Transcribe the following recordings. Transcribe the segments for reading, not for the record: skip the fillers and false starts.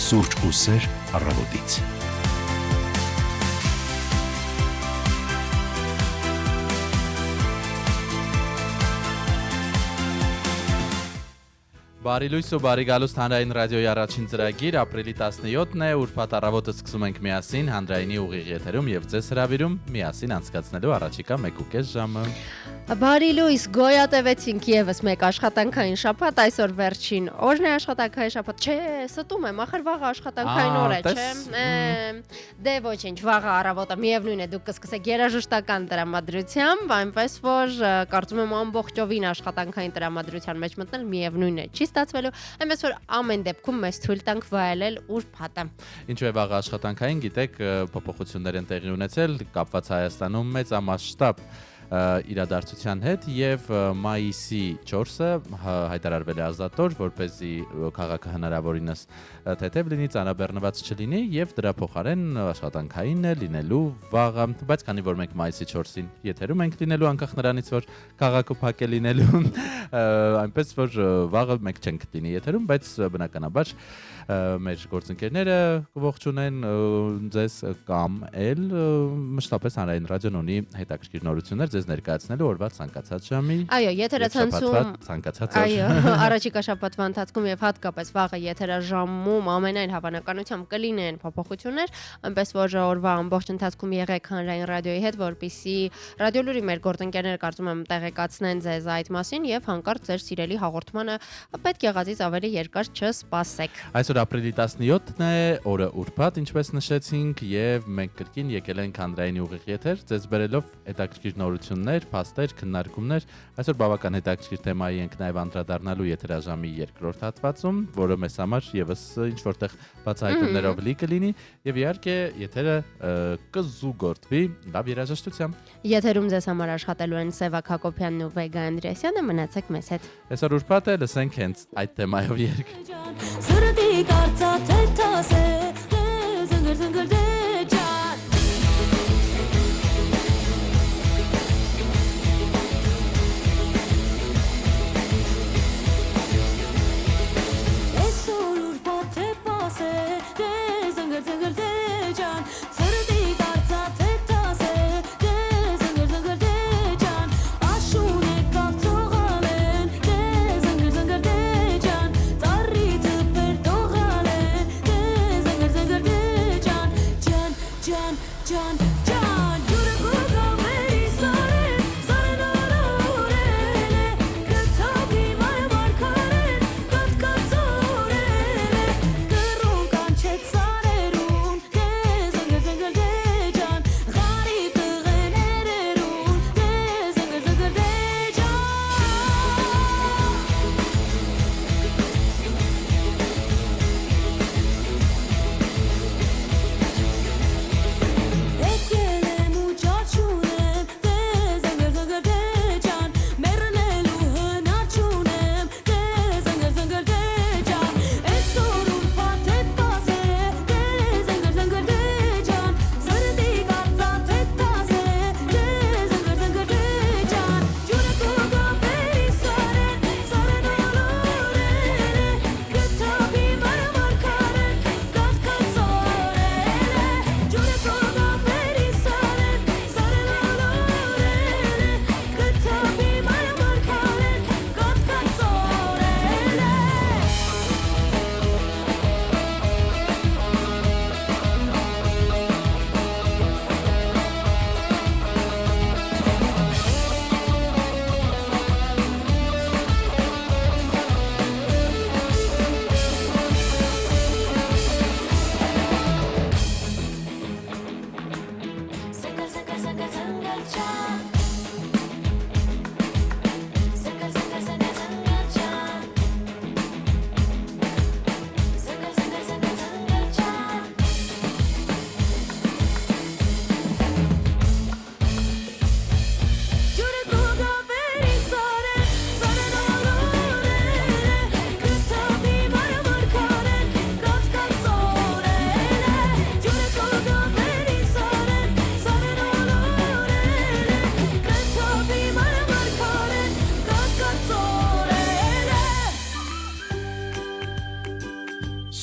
Սուրճ ու սեր առավոտից։ Բարի լույս ու բարի գալուստ հանրային ռադիոյի առաջին ծրագիր, ապրիլի 17-ն է, ուրբաթ առավոտը սկսում ենք միասին հանրայինի ուղիղ եթերում եւ ձեզ հրավիրում միասին անցկացնելու առաջիկա 1.5 ժամը։ Բարի լույս, գոյատևեցինք եւս մեկ աշխատանքային շաբաթ, այսօր վերջին օրն է աշխատանքային շաբաթ, չէ, ստում եմ, ախր վաղը աշխատանքային օր է, չէ։ Դե ոչինչ, վաղը առավոտը միևնույն է, դուք կսկսեք երաժշտական տրամադրությամբ, այնպես որ կարծում եմ ամբողջովին աշխատանքային տրամադրության մեջ մտնել միևնույն է, չի ստացվելու, այնպես որ ամեն դեպքում մեզ թույլ տանք վայելել ուրբաթը։ Ինչու է վաղը աշխատանքային, գիտեք, փոփոխություններ են տեղի ունեցել, կապված Հայաստանում մեծամասշտաբ իրադարձության հետ եւ մայիսի 4-ը հայտարարվել է ազատօր, որպեսզի քաղաքը հնարավորինս թեթև լինի, ծանրաբեռնված չլինի եւ դրա փոխարեն աշխատանքային է լինելու վաղը, բայց քանի որ մենք մայիսի 4-ին եթերում ենք լինելու անկախ նրանից որ քաղաքը փակ է լինելու, այնպես որ վաղը մենք չենք լինի եթերում, բայց բնականաբար մեր գործընկերները կողջունեն ձեզ կամ էլ մշտապես հանրային ռադիոն ունի հետաքրքիր նորություններ ձեզ ներկայացնելու օրվա ցանկացած ժամի։ Այո, եթերացանցում ցանկացած օր։ Այո, առաջիկա շաբաթվա ընթացքում եւ հատկապես վաղը եթերաժամում ամենայն հավանականությամբ կլինեն փոփոխություններ, այնպես որ օրվա ամբողջ ընթացքում եղեք հանրային ռադիոյի հետ, որպեսզի ռադիոլուրի մեր գործընկերները կարծում եմ տեղեկացնեն ձեզ այդ մասին եւ հանկարծ ձեր սիրելի հաղորդմանը պետք եղածից ավելի երկար չսպասեք։ Այսօր ապրիլի 17-ն է, օրը ուրբաթ, ինչպես նշեցինք, եւ մենք կրկին եկել ենք հանրայինի ուղիղ եթեր, ձեզ բերելով հետաքրքիր նորություններ, փաստեր, քննարկումներ։ Այսօր բավական հետաքրքիր թեմայի ենք նաեւ անդրադառնալու եթերաժամի երկրորդ հատվածում, որը մեզ համար եւս ինչ որտեղ բացահայտումներով լի կլինի եւ իհարկե եթերը կզուգորդվի լավ երաժշտությամբ։ Եթերում ձեզ համար աշխատելու են Սևակ Հակոբյանն ու Վեգա Անդրեասյանը, մնացեք մեզ հետ։ Այսօր ուրբաթ է, լսենք հենց այդ թեմայով երգ։ Սրտի կարծա թե թասե զնգր դե ջան Այսօր ուրբաթ է պասե զնգր դե ջան Սրտի կարծա թե թասե զնգր դե ջան Աշուն է կավցողալեն զնգր դե ջան Ծառի թպեր տողալեն զնգր դե ջան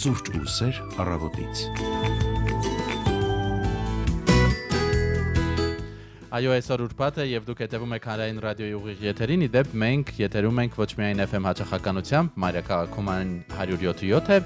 Սուրճ ու սեր առավոտից։ Այո, այսօր ուրբաթ է եւ դուք հետեւում եք Հանրային ռադիոյի ուղիղ եթերին։ Իդեպ մենք եթերում ենք ոչ միայն FM հաճախականությամբ, մայրաքաղաքում 107.7 է,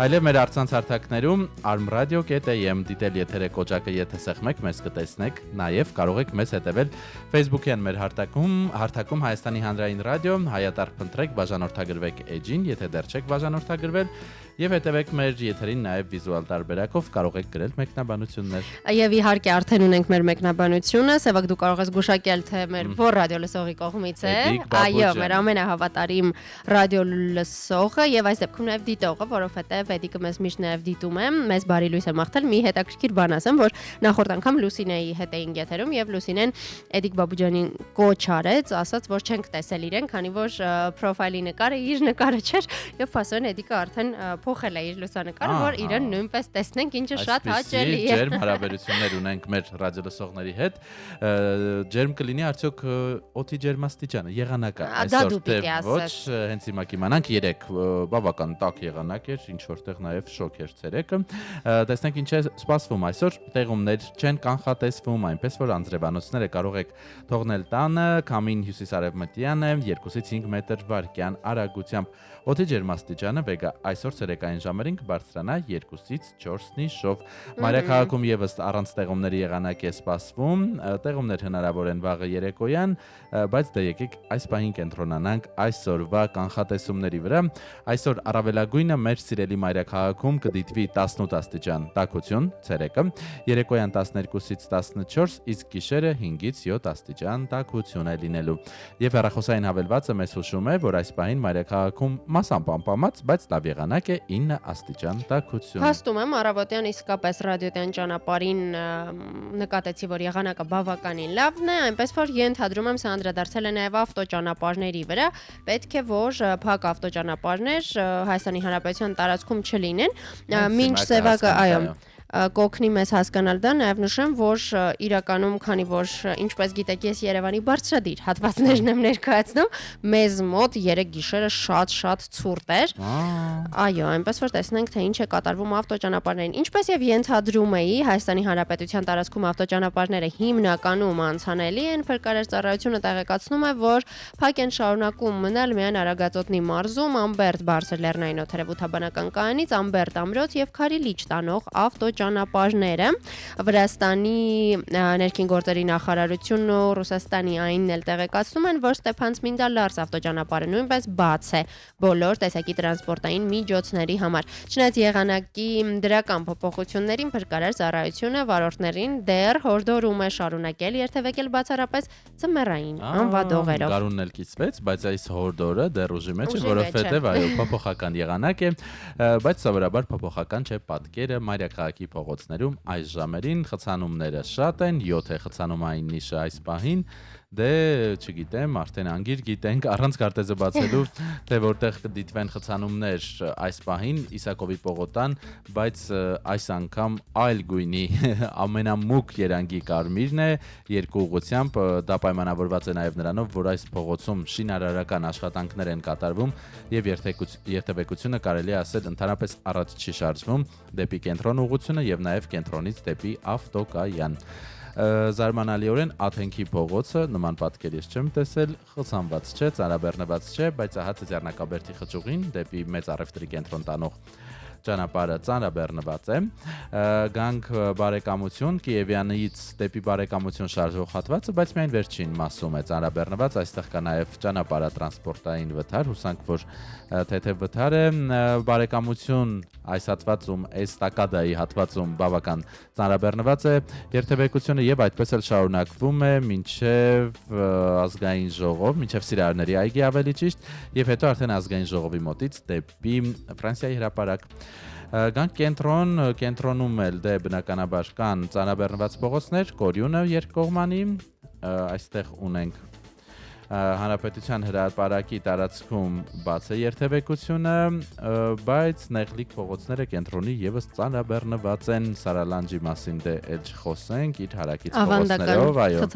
այլև մեր առցանց հարթակներում armradio.am դիտել եթերը կոճակը եթե սեղմեք, մեզ կտեսնեք, նաեւ կարող եք մեզ հետևել Facebook-յան մեր հարթակում Հայաստանի Հանրային ռադիո, հայատար փնտրեք, բաժանորդագրվեք էջին, եթե դեռ չեք բաժանորդագրվել, եւ հետևեք մեր եթերին նաեւ վիզուալ տարբերակով, կարող եք գրել մեկնաբանություններ։ Եվ իհարկե արդեն ունենք մեր մեկնաբանությունը, Սևակ դու կարող ես գուշակել թե մեր որ ռադիո լսողի կողմից է։ Այո, մեր ամենահավատարիմ ռադիո լսողը եւ այս դեպքում նաեւ դիտողը, որովհետեւ Էդիկը մեզ միշտ նաեւ դիտում է, մեզ բարի լույս է մաղթել, մի հետաքրքիր բան ասեմ, որ նախորդ անգամ Լուսինեի հետ էինք եթերում եւ Լուսինեն Էդիկ Բաբուջանին կոչ արեց, ասաց, որ չենք տեսել իրեն, քանի որ պրոֆայլի նկարը իր նկարը չէր եւ փաստորեն Էդիկը արդեն փոխել է իր լուսանկարը, որ իրեն նույնպես տեսնենք, ինչը շատ հաճելի է։ Ջերմ հարաբերություններ ունենք մեր ռադիոլսողների հետ։ Ջերմ կլինի արդյոք օդի ջերմաստիճանը, եղանակը այսօր թե ոչ, հենց հիմա կիմանանք 3 բավական տաք եղանակ էր, ինչ որտեղ նաև շոկ էր ցերեկը։ Տեսնենք ինչ է սպասվում այսօր, տեղումներ չեն կանխատեսվում, այնպես որ անձրևանոցները կարող եք թողնել տանը, քամին հյուսիսարևմտյան է 2-ից 5 մետր վարկյան արագությամբ։ Օդի ջերմաստիճանը վեգա այսօր ցերեկային ժամերին կբարձրանա 2-ից 4 նիշով։ Մայրաքաղաքում եւս առանց տեղումների եղանակ է սպասվում, տեղումներ հնարավոր են վաղը երեկոյան, բայց դե եկեք այս պահին կենտրոնանանք այսօրվա կանխատեսումների վրա։ Այսօր առավելագույնը մեր սիրելի մայրաքաղաքում կդիտվի 18 աստիճան տաքություն ցերեկը, երեկոյան 12-ից 14, իսկ գիշերը 5-ից 7 աստիճան տաքություն է լինելու։ Եվ հեռախոսային հավելվածը մեզ հուշում է, որ այս պահին մայրաքաղաքում մասամբ անպամած, բայց լավ եղանակ է 9 աստիճան տաքություն։ Փաստում եմ առավոտյան իսկապես ռադիոյական ճանապարհին նկատեցի, որ եղանակը բավականին լավն է, այնպես որ ենթադրում եմ սա անդրադարձել է նաև ավտոճանապարհների վրա, պետք է որ փակ ավտոճանապարհներ Հայաստանի Հանրապետության տարածքում չլինեն, մինչ Սևակը, այո, կօգնի մեզ հասկանալ դա, նաև նշեմ, որ իրականում, քանի որ ինչպես գիտեք, ես Երևանի բարձրադիր հատվածներն եմ ներկայացնում, մեզ մոտ 3 գիշերը շատ ցուրտ էր։ Այո, այնպես որ տեսնենք, թե ինչ է կատարվում ավտոճանապարհներին։ Ինչպես եւ ենթադրում էի, Հայաստանի Հանրապետության տարածքում ավտոճանապարհները հիմնականում անցանելի են, փրկարար ծառայությունը տեղեկացնում է, որ փակ են շարունակում մնալ միայն Արագածոտնի մարզում, Ամբերդ բարձր լեռնային օդերևութաբանական կայանից, Ամբերդ ամրոց եւ Քարիլիչ տանող ճանապարհները Վրաստանի ներքին գործերի նախարարությունն ու Ռուսաստանի այնն էլ տեղեկացնում են, որ Ստեփանցմինդա-Լարս ավտոճանապարհը նույնպես բաց է բոլոր տեսակի տրանսպորտային միջոցների համար։ Չնայած եղանակի դրական փոփոխություններին փրկարար ծառայությունը վարորդներին դեռ հորդորում է շարունակել երթևեկել բացառապես ձմեռային անվադողերով։ Գարունն էլ կիսվեց, բայց այս հորդորը դեռ ուժի մեջ է, որովհետև այո, փոփոխական եղանակ է, բայց սովորաբար փոփոխական չէ պատկերը մայրաքաղաքի փողոցներում այս ժամերին խցանումները շատ են, 7 է խցանումային նիշը այս պահին, դե չգիտեմ, արդեն անգիր գիտենք առանց քարտեզը բացելու, թե որտեղ կդիտվեն խցանումներ այս պահին Իսակովի պողոտան, բայց այս անգամ այլ գույնի ամենամուկ երանգի կարմիրն է, երկու ուղղությամբ, դա պայմանավորված է նաև նրանով, որ այս փողոցում շինարարական աշխատանքներ են կատարվում եւ երթևեկությունը կարելի է ասել ընդհանրապես առաջ չի շարժվում դեպի կենտրոն ուղղությունը եւ նաև կենտրոնից դեպի ավտոկայան։ Զարմանալիորեն Աթենքի փողոցը նման պատկեր ես չեմ տեսել, խցանված չէ, ծանրաբեռնված չէ, բայց ահա Ձեռնակաբերդի խճուղին դեպի մեծ առևտրի կենտրոն տանող ճանապարհը ծանրաբեռնված է։ Գանք բարեկամություն Կիևյանից դեպի բարեկամություն շարժող հատվածը, բայց միայն վերջին մասում է ծանրաբեռնված, այստեղ կա նաև ճանապարհատրանսպորտային վթար, հուսանք որ թեթև վթար է, բարեկամություն այս հատվածում, էստակադայի հատվածում բավական ծանրաբեռնված է երթևեկությունը եւ այդպես էլ շարունակվում է մինչեւ ազգային ժողով, մինչեւ Սիրահարների այգի ավելի ճիշտ, եւ հետո արդեն ազգային ժողովի մոտից դեպի Ֆրանսիայի հրապարակ։ Գանք կենտրոնում էլ դե բնականաբար կան ծանրաբեռնված փողոցներ, Կորյունը երկկողմանի, այստեղ ունենք Հանրապետության հրապարակի տարածքում բաց է երթևեկությունը, բայց նեղլիկ փողոցները կենտրոնի եւս ծանրաբեռնված են Սարալանջի մասին դե էլ չխոսենք իր հարակից փողոցներով, այո։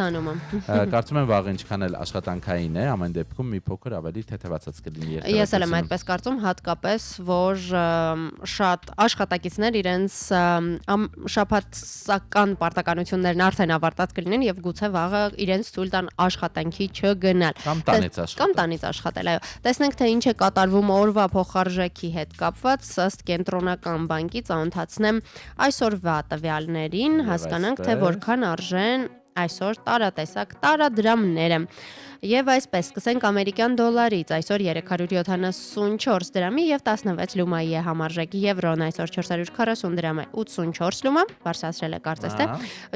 Կարծում եմ վաղ ինչքան էլ աշխատանքային է, ամեն դեպքում մի փոքր ավելի թեթևացած կլինի երթևեկությունը։ Ես էլ եմ այդպես կարծում, հատկապես որ շատ աշխատակիցներ իրենց շաբաթական պարտականություններն արդեն ավարտած կլինեն եւ գուցե վաղը իրենց թույլ տան աշխատանքի չգնալ կամ տանից աշխատել, այո։ Տեսնենք թե ինչ է կատարվում օրվա փոխարժեքի հետ կապված, ըստ կենտրոնական բանկի ծանոթացնեմ այսօրվա տվյալներին, հասկանանք թե որքան արժեն այսօր տարատեսակ տարադրամները։ Եվ այսպես սկսենք ամերիկյան դոլարից, այսօր 374 դրամի եւ 16 լումայի է համարժեք, եվրոն այսօր 440 դրամ է 84 լումա, բարձրացրել է կարծես թե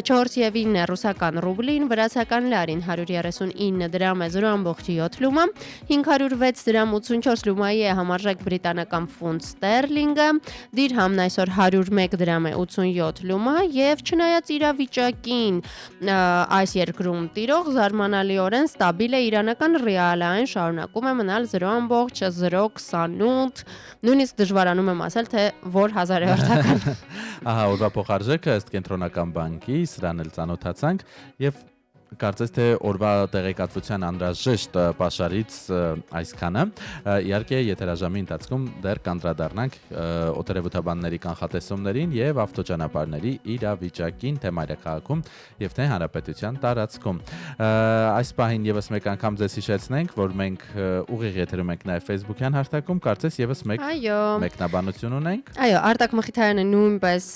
4.9 ռուսական ռուբլին, վրացական լարին 139 դրամ է 0.7 լումա, 506 դրամ 84 լումայի է համարժեք բրիտանական ֆունտ ստերլինգը, դիրհամն այսօր 101 դրամ է 87 լումա եւ չնայած իրավիճակին այս երկրում տիրող զարմանալիորեն ստաբիլ է իրանական ռիալը, այն շարունակում է մնալ 0.028, նույնիսկ դժվարանում եմ ասել, թե որ հազարեորդական։ Ահա, օրվա փոխարժեքը ըստ կենտրոնական բանկի, սրան էլ ծանոթացանք եւ կարծես թե օրվա տեղեկատվության անհրաժեշտ պաշարից այսքանը։ Իհարկե, եթերաժամի ընթացքում դեռ կանդրադառնանք օտարևութաբանների կանխատեսումներին եւ ավտոճանապարհների իրավիճակին, թե մայրաքաղաքում եւ թե հանրապետության տարածքում։ Այս պահին եւս մեկ անգամ ձեզ հիշեցնենք, որ մենք ուղիղ եթերում ենք նաեւ Facebook-յան հարթակում, կարծես եւս մեկ մեկնաբանություն ունենք։ Այո, Արտակ Մխիթարյանը նույնպես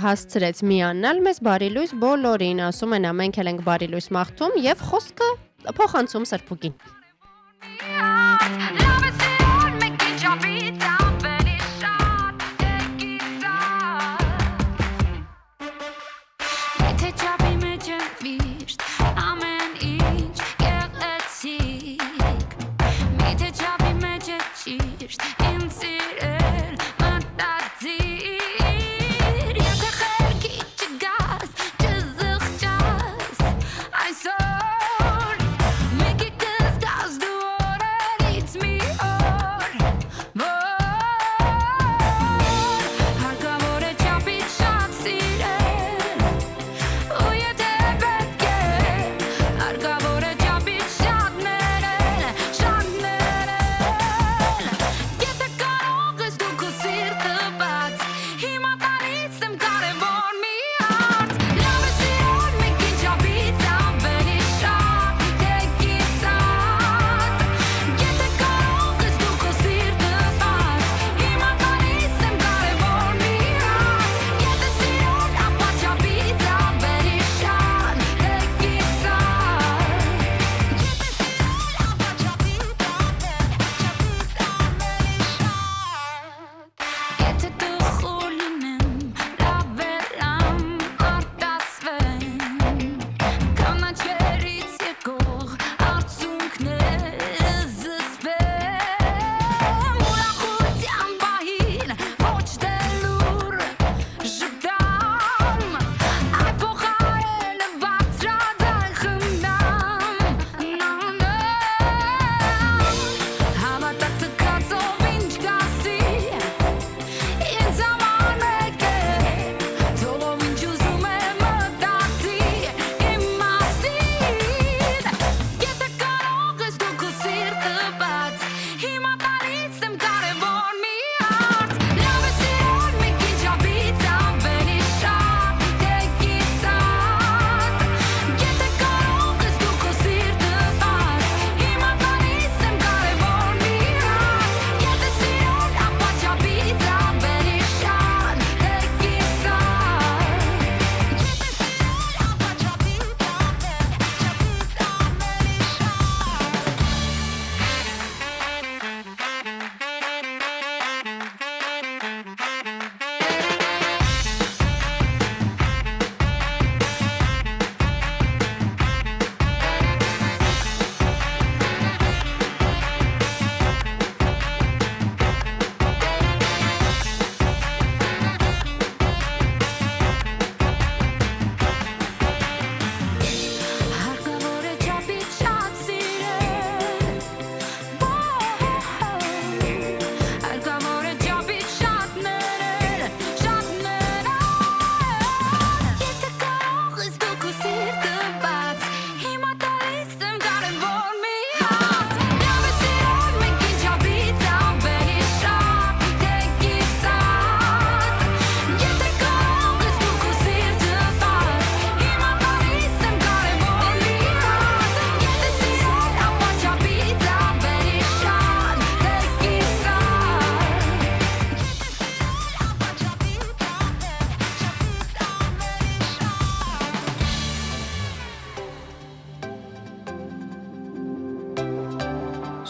հասցրեց միանալ մեզ բարի լույս բոլորին, ասում են ամենք էլ ենք բարի լույս մաղթում եւ խոսքը փոխանցում Սրբուկին։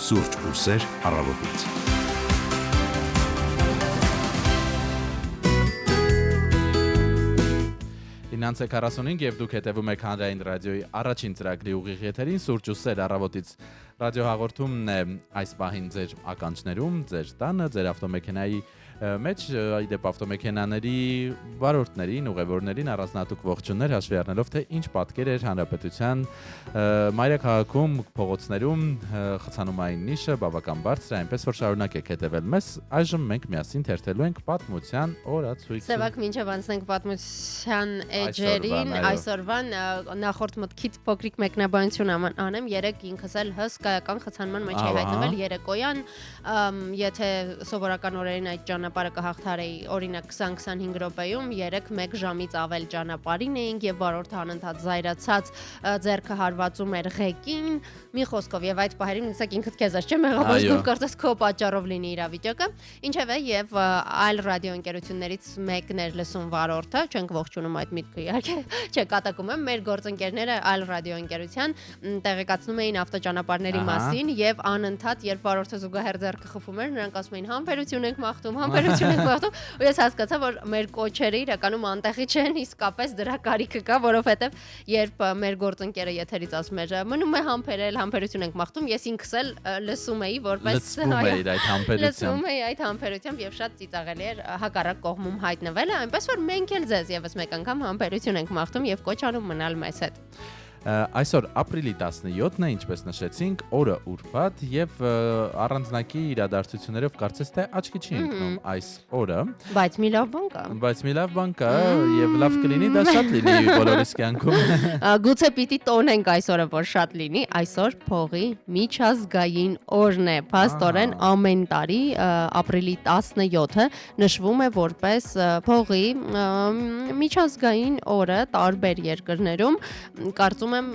Սուրճ ու սեր առավոտից։ Ինանց է 45 եւ դուք հետևում եք Հանրային ռադիոյի առաջին ծրագրի ուղիղ եթերին Սուրճ ու սեր առավոտից ռադիո հաղորդումն է այս պահին ձեր ականջներում, ձեր տանը, ձեր ավտոմեքենայի մեջ իդեպ ավտոմեքենաների վարորդներին, ուղևորներին առանձնահատուկ ողջուններ հաշվի առնելով թե ինչ պատկեր էր հանրապետության մայրաքաղաքում, փողոցներում խցանումային նիշը բավական բարձր է, այնպես որ շարունակեք հետևել մեզ։ Այժմ մենք միասին թերթելու ենք պատմության օրացույցը։ Սևակ մինչև անցնենք պատմության էջերին, այսօրվան նախորդ մտքից փոքրիկ մեկնաբանություն անեմ, երեք ինքս էլ հսկայական խցանման մեջ էի հայտնվել երեկոյան, եթե սովորական օրերին այդ ճանապարհը կհաղթարեի օրինակ 20-25 րոպեում, 3-1 ժամից ավել ճանապարհին էինք եւ վարորդը անընդհատ զայրացած ձեռքը հարվածում էր ղեկին, մի խոսքով եւ այդ պահերին նույնիսկ ինքդ քեզ ես չեմ եղավ, որ դու կարծես քո պատճառով լինի իրավիճակը, ինչևէ եւ այլ ռադիոընկերություններից մեկն էր լսում վարորդը, չենք ողջունում այդ միտքը իհարկե, չէ կատակում եմ, մեր գործընկերները այլ ռադիոընկերության տեղեկացնում էին ավտոճանապարհների մասին եւ անընդհատ երբ վարորդը զուգահեռ ձեռքը խփում էր, նրանք ասում էին համբերություն եք մաղթում, համբերություն եք մաղթում, ու ես հասկացա, որ մեր կոչերը իրականում անտեղի չեն, իսկապես դրա կարիքը կա, որովհետեւ երբ մեր գործընկերը եթերից ասում էր մնում է համբերել, համբերություն ենք մաղթում, ես ինքս էլ լսում էի որպես լսում էի այդ համբերությամբ եւ շատ ծիծաղելի էր հակառակ կողմում հայտնվելը, այնպես որ մենք էլ ձեզ եւս մեկ անգամ համբերություն ենք մաղթում եւ կոչ անում մնալ մեզ հետ։ Այսօր ապրիլի 17-ն է, ինչպես նշեցինք, օրը ուրբաթ եւ առանձնակի իրադարձություններով կարծես թե աչքի չի ընկնում այս օրը, բայց մի լավ բան կա եւ լավ կլինի դա շատ լինի բոլորիս կյանքում։ Գուցե պիտի տոնենք այսօրը, որ շատ լինի, այսօր փողի միջազգային օրն է, փաստորեն ամեն տարի ապրիլի 17-ը նշվում է որպես փողի միջազգային օրը տարբեր երկրներում, կարծում եմ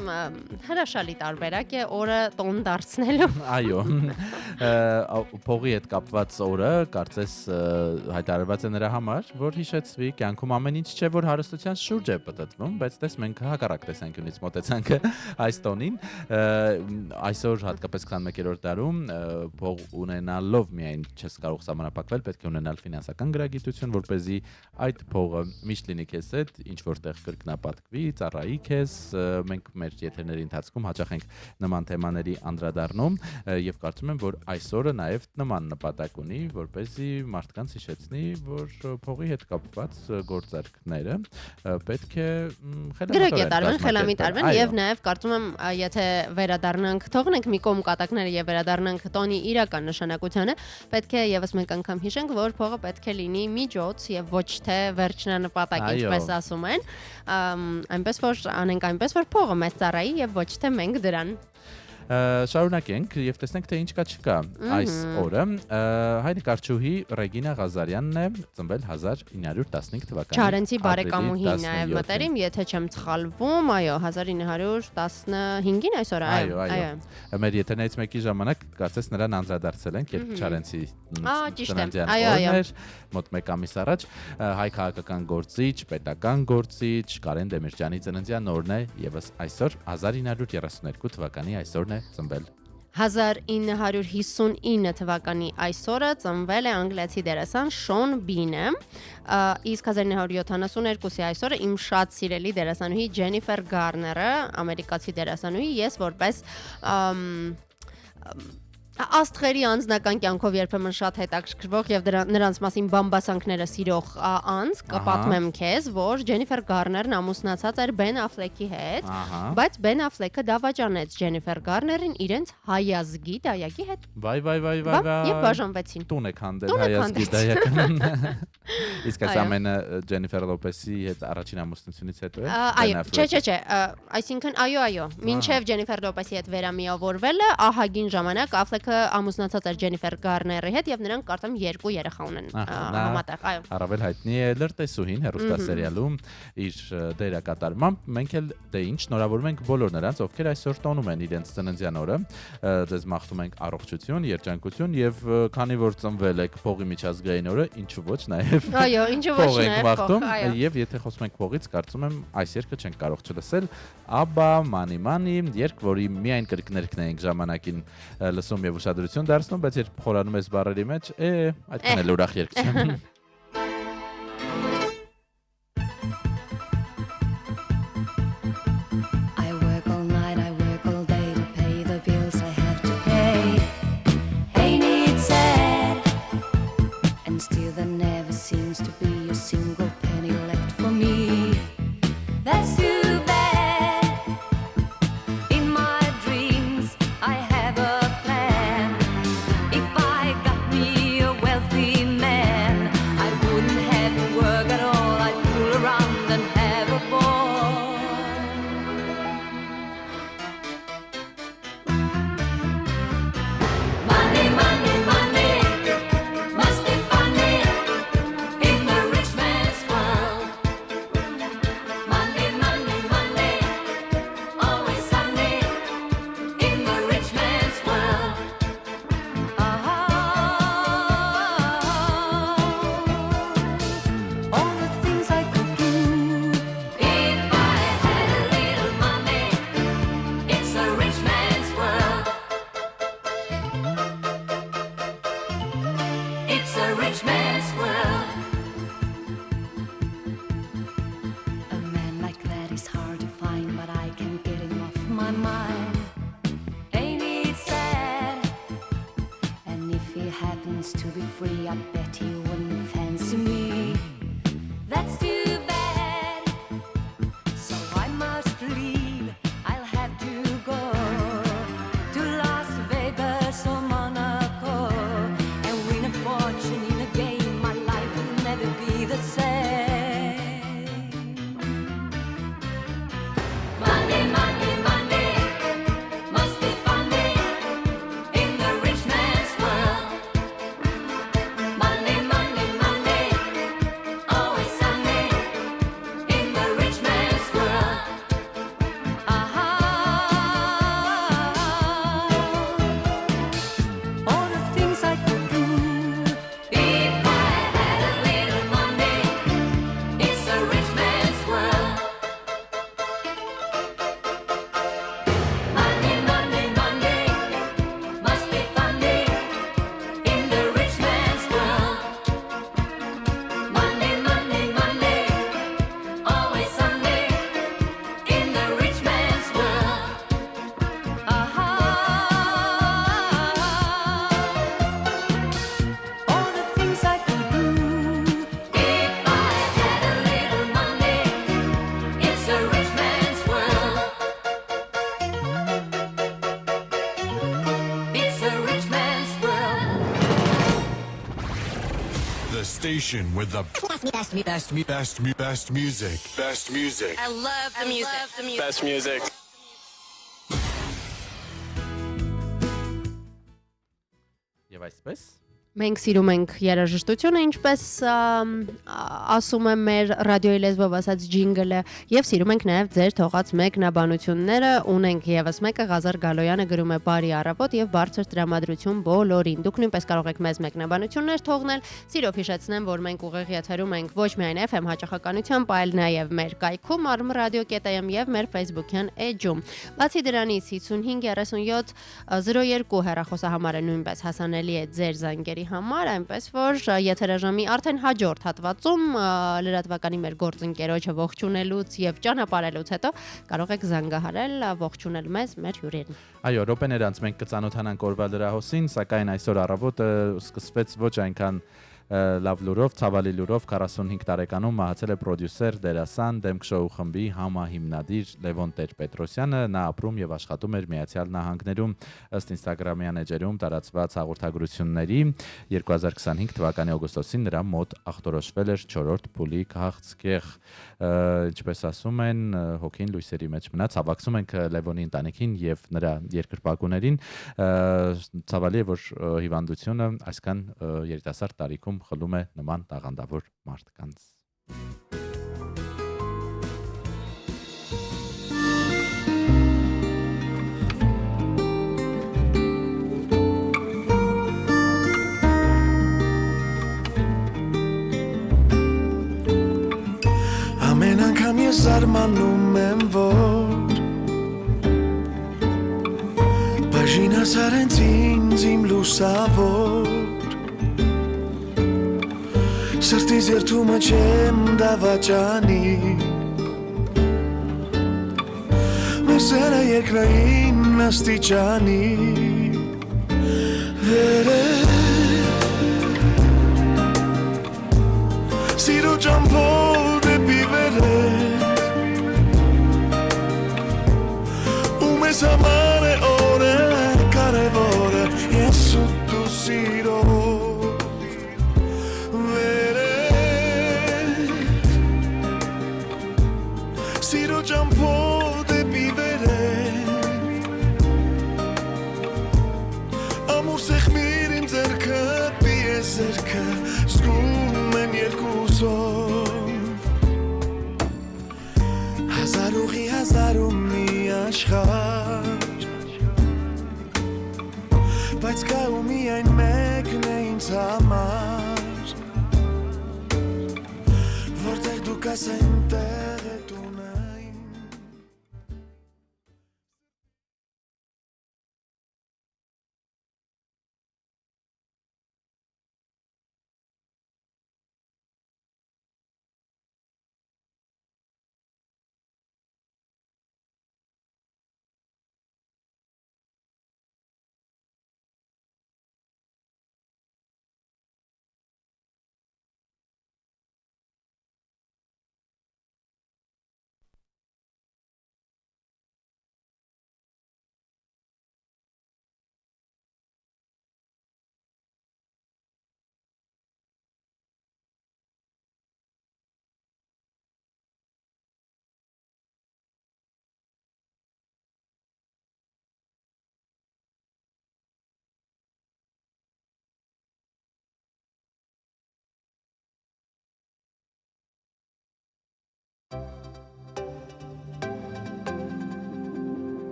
հրաշալի տարբերակ է օրը տոն դարձնելու։ Այո, փողի հետ կապված օրը կարծես հայտարարված է նրա համար, որ հիշեցվի կյանքում ամեն ինչ չէ, որ հարստության շուրջ է պտտվում, բայց տես մենք հակառակ տեսանկյունից մոտեցանք այս տոնին։ Այսօր հատկապես 21-րդ դարում փող ունենալով միայն չես կարող սահմանափակվել, պետք է ունենալ ֆինանսական գրագիտություն, որպեսզի այդ փողը միշտ լինի քեզ հետ, ինչ որտեղ կրկնապատկվի, ծառայի քեզ, մենք մեր եթերների ընթացքում հաճախ ենք նման թեմաների անդրադառնում եւ կարծում եմ, որ այսօրը նաեւ նման նպատակ ունի, որպեսզի մարդկանց հիշեցնի, որ փողի հետ կապված գործարքները պետք է խելամիտ արվեն եւ նաեւ կարծում եմ, եթե վերադառնանք, թողնենք մի կողմ կատակները եւ վերադառնանք տոնի իրական նշանակությանը, պետք է եւս մեկ անգամ հիշենք, որ փողը պետք է լինի միջոց եւ ոչ թե վերջնանպատակ, ինչպես ասում են, այնպես որ անենք այնպես որ փողը մեծ ծառայի եւ ոչ թե մենք դրան։ Շարունակենք եւ տեսնենք թե ինչ կա չկա այս օրը։ Հայ նկարչուհի Ռեգինա Ղազարյանն է ծնվել 1915 թվականին։ Չարենցի բարեկամուհին նաեւ մտերիմ, եթե չեմ սխալվում, այո, 1915-ին այսօրը, այո։ Մեր եթերներից մեկի ժամանակ կարծես նրան անդրադարձել ենք, երբ Չարենցի այո, մոտ 1 ամիս առաջ հայ քաղաքական գործիչ, պետական գործիչ Կարեն Դեմիրճյանի ծննդյան օրն է եւս այսօր 1932 թվականի այսօրն է ծնվել։ 1959 թվականի այսօրը ծնվել է անգլիացի դերասան Շոն Բինը, իսկ 1972-ի այսօրը իմ շատ սիրելի դերասանուհի Ջենիֆեր Գարները, ամերիկացի դերասանուհի, ես որպես աստղերի անձնական կյանքով երբեմն շատ հետաքրքրվող եւ նրանց մասին բամբասանքները սիրող անձ կպատմեմ քեզ, որ Ջենիֆեր Գարներն ամուսնացած էր Բեն Աֆլեկի հետ, բայց Բեն Աֆլեկը դավաճանեց Ջենիֆեր Գարներին իրենց հայազգի դայակի հետ։ Վայ։ Եւ բաժանվեցին։ Տուն եք հանդել հայազգի դայակը։ Իսկ այս ամենը Ջենիֆեր Լոպեսի հետ առաջին ամուսնությունից հետո է։ Այո, չէ, այսինքն այո, մինչև Ջենիֆեր Լոպեսի հետ վերամիավորվելը ահագին ժամանակ Աֆլեկը ամուսնացած էր Ջենիֆեր Գարների հետ եւ նրանք կարծեմ 2 երեխա ունեն համատեղ, այո։ Առավել հայտնի է Լրտեսուհին հեռուստասերիալում իր դերակատարմամբ, մենք էլ դե ինչ շնորհավորում ենք բոլոր նրանց, ովքեր այսօր տոնում են իրենց ծննդյան օրը։ Ձեզ մաղթում ենք առողջություն, երջանկություն եւ քանի որ ծնվել եք փողի միջազգային օրը, ինչու ոչ նաեւ այո, ինչու ոչ նաեւ փող, եւ եթե խոսում ենք փողից, կարծում եմ այս երգը չենք կարող չլսել, Աբա Մանի երգ, որի միայն կրկներքն ենք ժամանակին լսում եւ եւ ուշադրություն դարձնում, բայց երբ խորանում ես բառերի մեջ, այդքան էլ ուրախ երգ չեմ։ Station with the best music. Best music. I love the music. Best music. Եվ այսպես Մենք սիրում ենք երաժշտությունը, ինչպես ասում է մեր ռադիոյի լեզվով ասած ջինգլը, եւ սիրում ենք նաեւ ձեր թողած մեկնաբանությունները, ունենք եւս մեկը Ղազար Գալոյանը գրում է բարի առավոտ եւ բարձր տրամադրություն բոլորին։ Դուք նույնպես կարող եք մեզ մեկնաբանություններ թողնել։ Սիրով հիշեցնեմ, որ մենք ուղիղ եթերում ենք ոչ միայն FM հաճախականությամբ, այլ նաեւ մեր կայքում armradio.am եւ մեր Facebook-յան էջում։ Բացի դրանից 5537 02 հեռախոսահամարը նույնպես հասանելի է ձեր զանգերի համար, այնպես որ եթերաժամի արդեն հաջորդ հատվածում լրատվականի մեր գործընկերոջը ողջունելուց եւ ճանապարհելուց հետո կարող եք զանգահարել, ողջունել մեզ, մեր հյուրերին։ Այո, րոպեներ անց մենք կծանոթանանք օրվա լրահոսին, սակայն այսօր առավոտը սկսվեց ոչ այնքան լավ լուրով, ցավալի լուրով 45 տարեկանում մահացել է պրոդյուսեր, դերասան, Դեմք շոու խմբի համահիմնադիր Լևոն Տեր-Պետրոսյանը, նա ապրում եւ աշխատում էր Միացյալ Նահանգներում, ըստ Instagram-յան էջերում տարածված հաղորդագրությունների 2025 թվականի օգոստոսին նրա մոտ ախտորոշվել էր 4-րդ փուլի քաղցկեղ, ինչպես ասում են, հոգին լույսերի մեջ մնաց, հավաքսում ենք Լևոնի ընտանիքին եւ նրա երկրպագուներին, ցավալի է, որ հիվանդությունը այսքան երիտասարդ տարիքում խլում է նման տաղանդավոր մարդկանց։ Ամեն անգամ ես զարմանում եմ, որ Ուժին ասարենց ինձ իմ լուսավոր Սրտիս երթումը չեմ դավաճանի Մեր սերը երկրային աստիճանի Վերև Սիրո ճամփոր դեպի վերև Ու մեզ համար է օրը կարևորը Ես ու դու սիրով Սիրո ճամփոր դեպի վերև Ամուր սեղմիր իմ ձեռքը պիես ձեռքը Զգում են երկուսով Հազար ուղի հազար ու մի աշխարհ Բայց կա ու միայն մեկն է ինձ համար Որտեղ դու կաս այնտեղ է տունային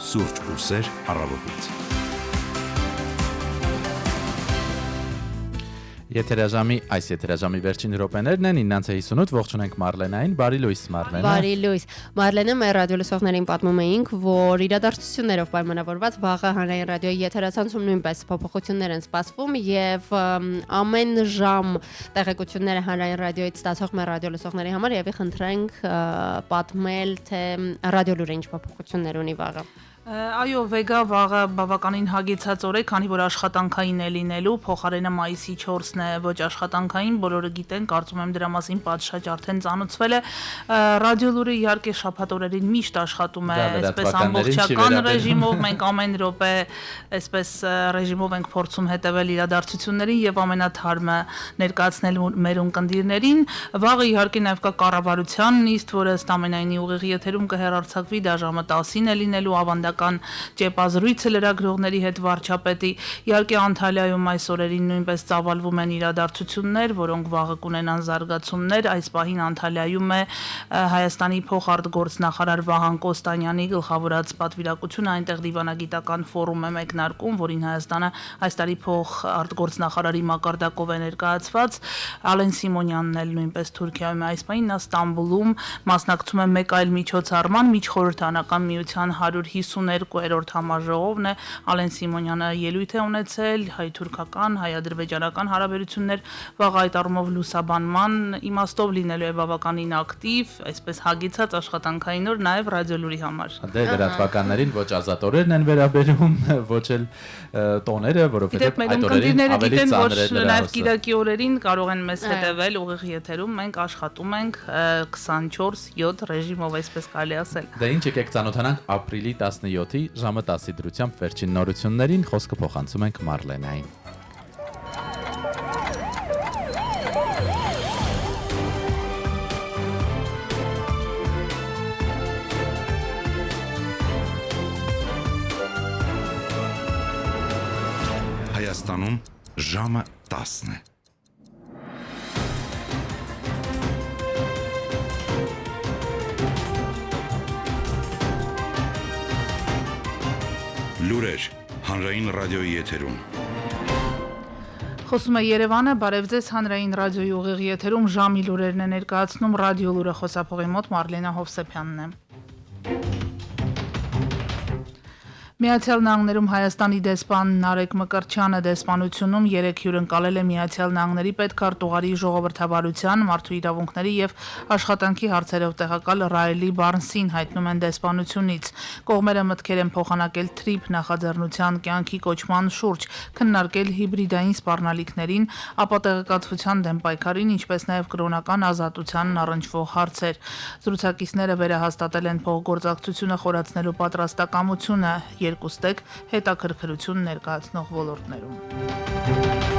Սուրճ ու սեր առավոտից։ Եթերաժամի այս եթերաժամի վերջին րոպեներն են 9:58 ողջունենք Մարլենային, բարի լույս Մարլենա։ Բարի լույս։ Մարլենը մեր ռադիոլսողներին պատմում էինք, որ իրադարձություններով պայմանավորված վաղը հանրային ռադիոյի եթերացանցում նույնպես փոփոխություններ են սպասվում եւ ամեն ժամ տեղեկությունները հանրային ռադիոյից ստացող մեր ռադիոլսողների համար եւի խնդրենք պատմել թե ռադիոլուրը ինչ փոփոխություններ ունի վաղը։ Այո, վեգա վաղը բավականին հագեցած օր է, քանի որ աշխատանքային է լինելու, փոխարենը մայիսի 4-ն է ոչ աշխատանքային, բոլորը գիտեն, կարծում եմ դրա մասին պատշաճ արդեն ծանոթվել է։ Ռադիոլուրը իհարկե շաբաթ օրերին միշտ աշխատում է, այսպես ամբողջական ռեժիմով, մենք ամեն րոպե այսպես ռեժիմով ենք փորձում հետևել իրադարձություններին եւ ամենաթարմը ներկայացնել մեր ունկնդիրներին։ Վաղը իհարկե նաեւ կա կառավարության նիստ, որը ըստ ամենայնի ուղիղ եթերում կհեռարձակվի, դա ժամը 10-ին է լինելու ավանդական ճեպազրույցը լրագրողների հետ վարչապետի։ Իհարկե Անտալիայում այս օրերին նույնպես ծավալվում են իրադարձություններ, որոնք վաղը կունենան զարգացումներ։ Այս պահին Անտալիայում է Հայաստանի փոխարտգործնախարար Վահան Կոստանյանի գլխավորած պատվիրակությունը, այնտեղ դիվանագիտական ֆորում է մեկնարկում, որին Հայաստանը այս տարի փոխարտգործնախարարի մակարդակով է ներկայացված։ Ալեն Սիմոնյանն էլ նույնպես Թուրքիայում է այս պահին, նա Ստամբուլում մասնակցում է մեկ այլ միջոցառման, միջխորհրդանական միության 152-րդ համաժողովն է։ Ալեն Սիմոնյանը ելույթ է ունեցել հայ-թուրքական, հայ-ադրբեջանական հարաբերություններ վաղ այդ առումով լուսաբանման իմաստով լինելու է բավականին ակտիվ, այսպես հագեցած աշխատանքային օր նաև ռադիոլուրի համար։ Դե լրատվականներին ոչ ազատ օրերն են վերաբերում, ոչ էլ տոները, որովհետև այդ օրերին ավելի ծանր է լրահոսը։ Նաև Կիրակի օրերին կարող են մեզ հետևել ուղիղ եթերում, մենք աշխատում ենք 24/7 ռեժիմով, այսպես կարելի ասել։ Դե ինչ եկեք ծանոթանանք ապրիլի 17-ի ժամը 10-ի դրությամբ վերջին նորություններին, խոսքը փոխանցում ենք Մարլենային։ Հայաստանում ժամը 10-ն է։ Լուրեր հանրային ռադիոյի եթերում։ Խոսում է Երևանը, բարև ձեզ, հանրային ռադիոյի ուղիղ եթերում ժամի լուրերն է ներկայացնում ռադիոլուրը, խոսափողի մոտ Մարլենա Հովսեփյանն է։ Միացյալ Նահանգներում Հայաստանի դեսպան Նարեկ Մկրտչյանը դեսպանությունում 3 հյուրընկալել է Միացյալ Նահանգների պետքարտուղարի ժողովրդավարության, մարդու իրավունքների եւ աշխատանքի հարցերով տեղակալ Ռայելի Բարնսին, հայտնում են դեսպանությունից։ Կողմերը մտքեր են փոխանակել թրիփ նախաձեռնության կյանքի կոչման շուրջ, քննարկել հիբրիդային սպառնալիքներին, ապատեղեկատվության դեմ պայքարին, ինչպես նաեւ կրոնական ազատությանն առնչվող հարցեր։ Զրուցակիցները վերահաստատել են փոխգործակցությունը խորացնելու պատրաստակամությունը երկուստեք հետաքրքրություն ներկայացնող ոլորտներում։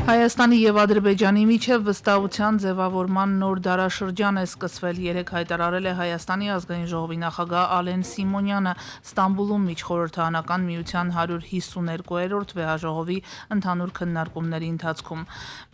Հայաստանի եւ Ադրբեջանի միջև վստահության ձևավորման նոր դարաշրջան է սկսվել։ Երեկ հայտարարել է Հայաստանի ազգային ժողովի նախագահ Ալեն Սիմոնյանը Ստամբուլում միջխորհրդարանական միության 152-րդ վեհաժողովի ընդհանուր քննարկումների ընթացքում։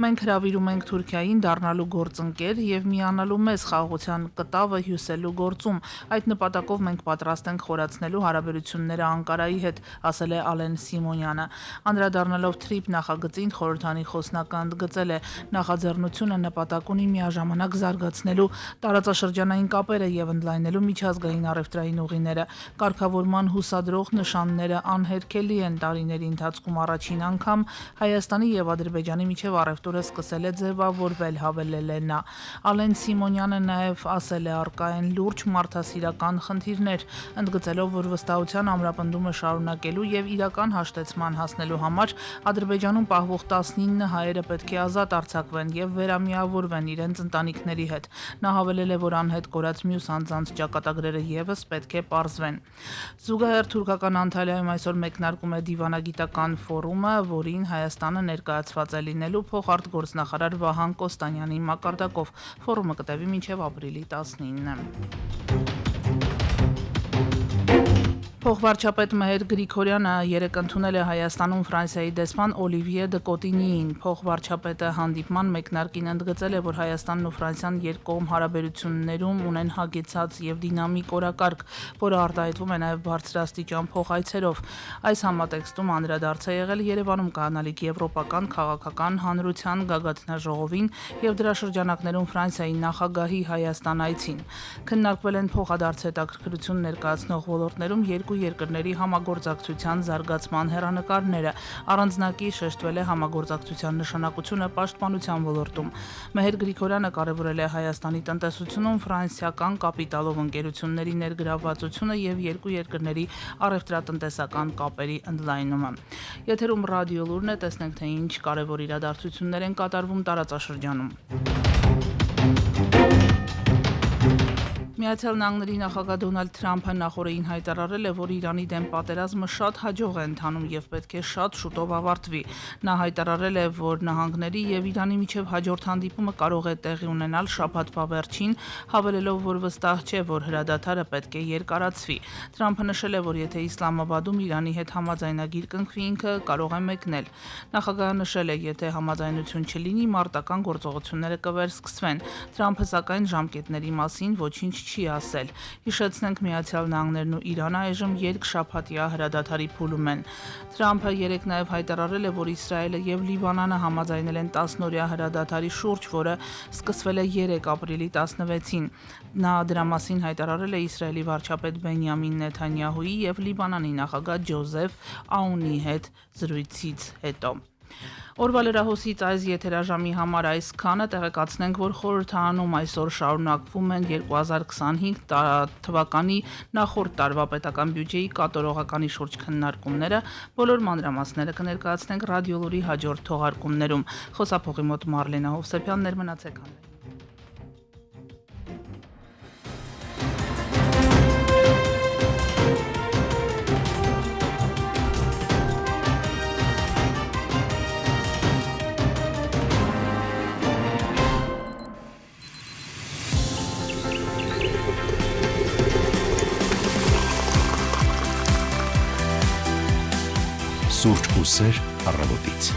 Մենք հրավիրում ենք Թուրքիային դառնալու գործընկեր եւ միանալու մեզ խաղաղության կտավը հյուսելու գործում։ Այդ նպատակով մենք պատրաստ ենք խորացնելու հարաբերությունները Անկարայի հետ, ասել է Ալեն Սիմոնյանը։ Անդրադառնալով թրիփ նախագծին խորհրդանի խոսնակը ընդգծել է նախաձեռնությունը նպատակ ունի միաժամանակ զարգացնելու տարածաշրջանային կապերը եւ ընդլայնելու միջազգային առևտրային ուղիները։ Կարգավորման հուսադրող նշանները անհերքելի են։ Տարիների ընթացքում առաջին անգամ Հայաստանի եւ Ադրբեջանի միջև առևտուրը սկսել է ձևավորվել, հավելել է նա։ Ալեն Սիմոնյանը նաեւ ասել է առկա են լուրջ մարդասիրական խնդիրներ, ընդգծելով, որ վստահության ամրապնդումը շարունակելու եւ իրական հաշտեցման հասնելու համար Ադրբեջանում պահվող 19 հայերը պետք է ազատ արձակվեն եւ վերամիավորվեն իրենց ընտանիքների հետ։ Նա հավելել է, որ անհետ կորած մյուս անձանց ճակատագրերը եւս պետք է պարզվեն։ Զուգահեռ թուրքական Անտալիայում այսօր մեկնարկում է դիվանագիտական ֆորումը, որին Հայաստանը ներկայացված է լինելու փոխարտգործնախարար Վահան Կոստանյանի մակարդակով։ Ֆորումը կտևի մինչև ապրիլի 19-ը։ Փոխվարչապետ Մհեր Գրիգորյանը երեկ ընդունել է Հայաստանում Ֆրանսիայի դեսպան Օլիվիե դը Կոտինիին։ Փոխվարչապետը հանդիպման մեկնարկին ընդգծել է, որ Հայաստանն ու Ֆրանսիան երկկողմ հարաբերություններում ունեն հագեցած եւ դինամիկ օրակարգ, որը արտահայտվում է նաեւ բարձրաստիճան փոխայցերով։ Այս համատեքստում անդրադարձ է եղել Երևանում կանալիք եվրոպական քաղաքական հանրության գագաթնաժողովին եւ դրա շրջանակներում Ֆրանսիայի նախագահի Հայաստան այցին։ Քննարկվել են փոխադարձ հետաքրքրություն ներկայացնող ոլորտներում երկու երկրների համագործակցության զարգացման հեռանկարները։ Առանձնակի շեշտվել է համագործակցության նշանակությունը պաշտպանության ոլորտում։ Մհեր Գրիգորյանը կարևորել է Հայաստանի տնտեսությունում ֆրանսիական կապիտալով ընկերությունների ներգրավվածությունը եւ երկու երկրների առևտրատնտեսական կապերի ընդլայնումը։ Եթերում ռադիո լուրն է, տեսնենք թե ինչ կարևոր իրադարձություններ են կատարվում տարածաշրջանում։ Միացյալ Նահանգների նախագահ Դոնալդ Թրամփը նախորդին հայտարարել է, որ Իրանի դեմ պատերազմը շատ հաջող է ընթանում եւ պետք է շատ շուտով ավարտվի։ Նա հայտարարել է, որ նահանգների եւ Իրանի միջև հաջորդ հանդիպումը կարող է տեղի ունենալ շաբաթվա վերջին, հավելելով, որ վստահ չէ, որ հրադադարը պետք է երկարացվի։ Թրամփը նշել է, որ եթե Իսլամաբադում Իրանի հետ համաձայնագիր կնքվի, ինքը կարող է մեկնել։ Նախագահը նշել է, եթե համաձայնություն չլինի, մարտական գործողությունները կվերսկսվեն։ Թրամփը սակայն ժամկետների մասին ոչինչ չի ասել։ Հիշեցնենք, Միացյալ Նահանգներն ու Իրանը այժմ երկշաբաթյա հրադադարի փուլում են։ Թրամփը երեկ նաև հայտարարել է, որ Իսրայելը եւ Լիբանանը համաձայնել են 10-օրյա հրադադարի շուրջ, որը սկսվել է 3 ապրիլի 16-ին։ Նա դրա մասին հայտարարել է Իսրայելի վարչապետ Բենյամին Նեթանյահուի եւ Լիբանանի նախագահ Ջոզեֆ Աունի հետ զրույցից հետո։ Օրվա լրահոսից այս եթերաժամի համար այսքանը, տեղեկացնենք, որ խորհրդարանում այսօր շարունակվում են 2025 թվականի նախորդ տարվա պետական բյուջեի կատարողականի շուրջ քննարկումները, բոլոր մանրամասները կներկայացնենք ռադիո լուրի հաջորդ թողարկումներում։ Խոսափողի մոտ Մարլենա Հովսեփյաններ, մնացեք հանդեպ։ Սուրճ ու սեր առավոտից։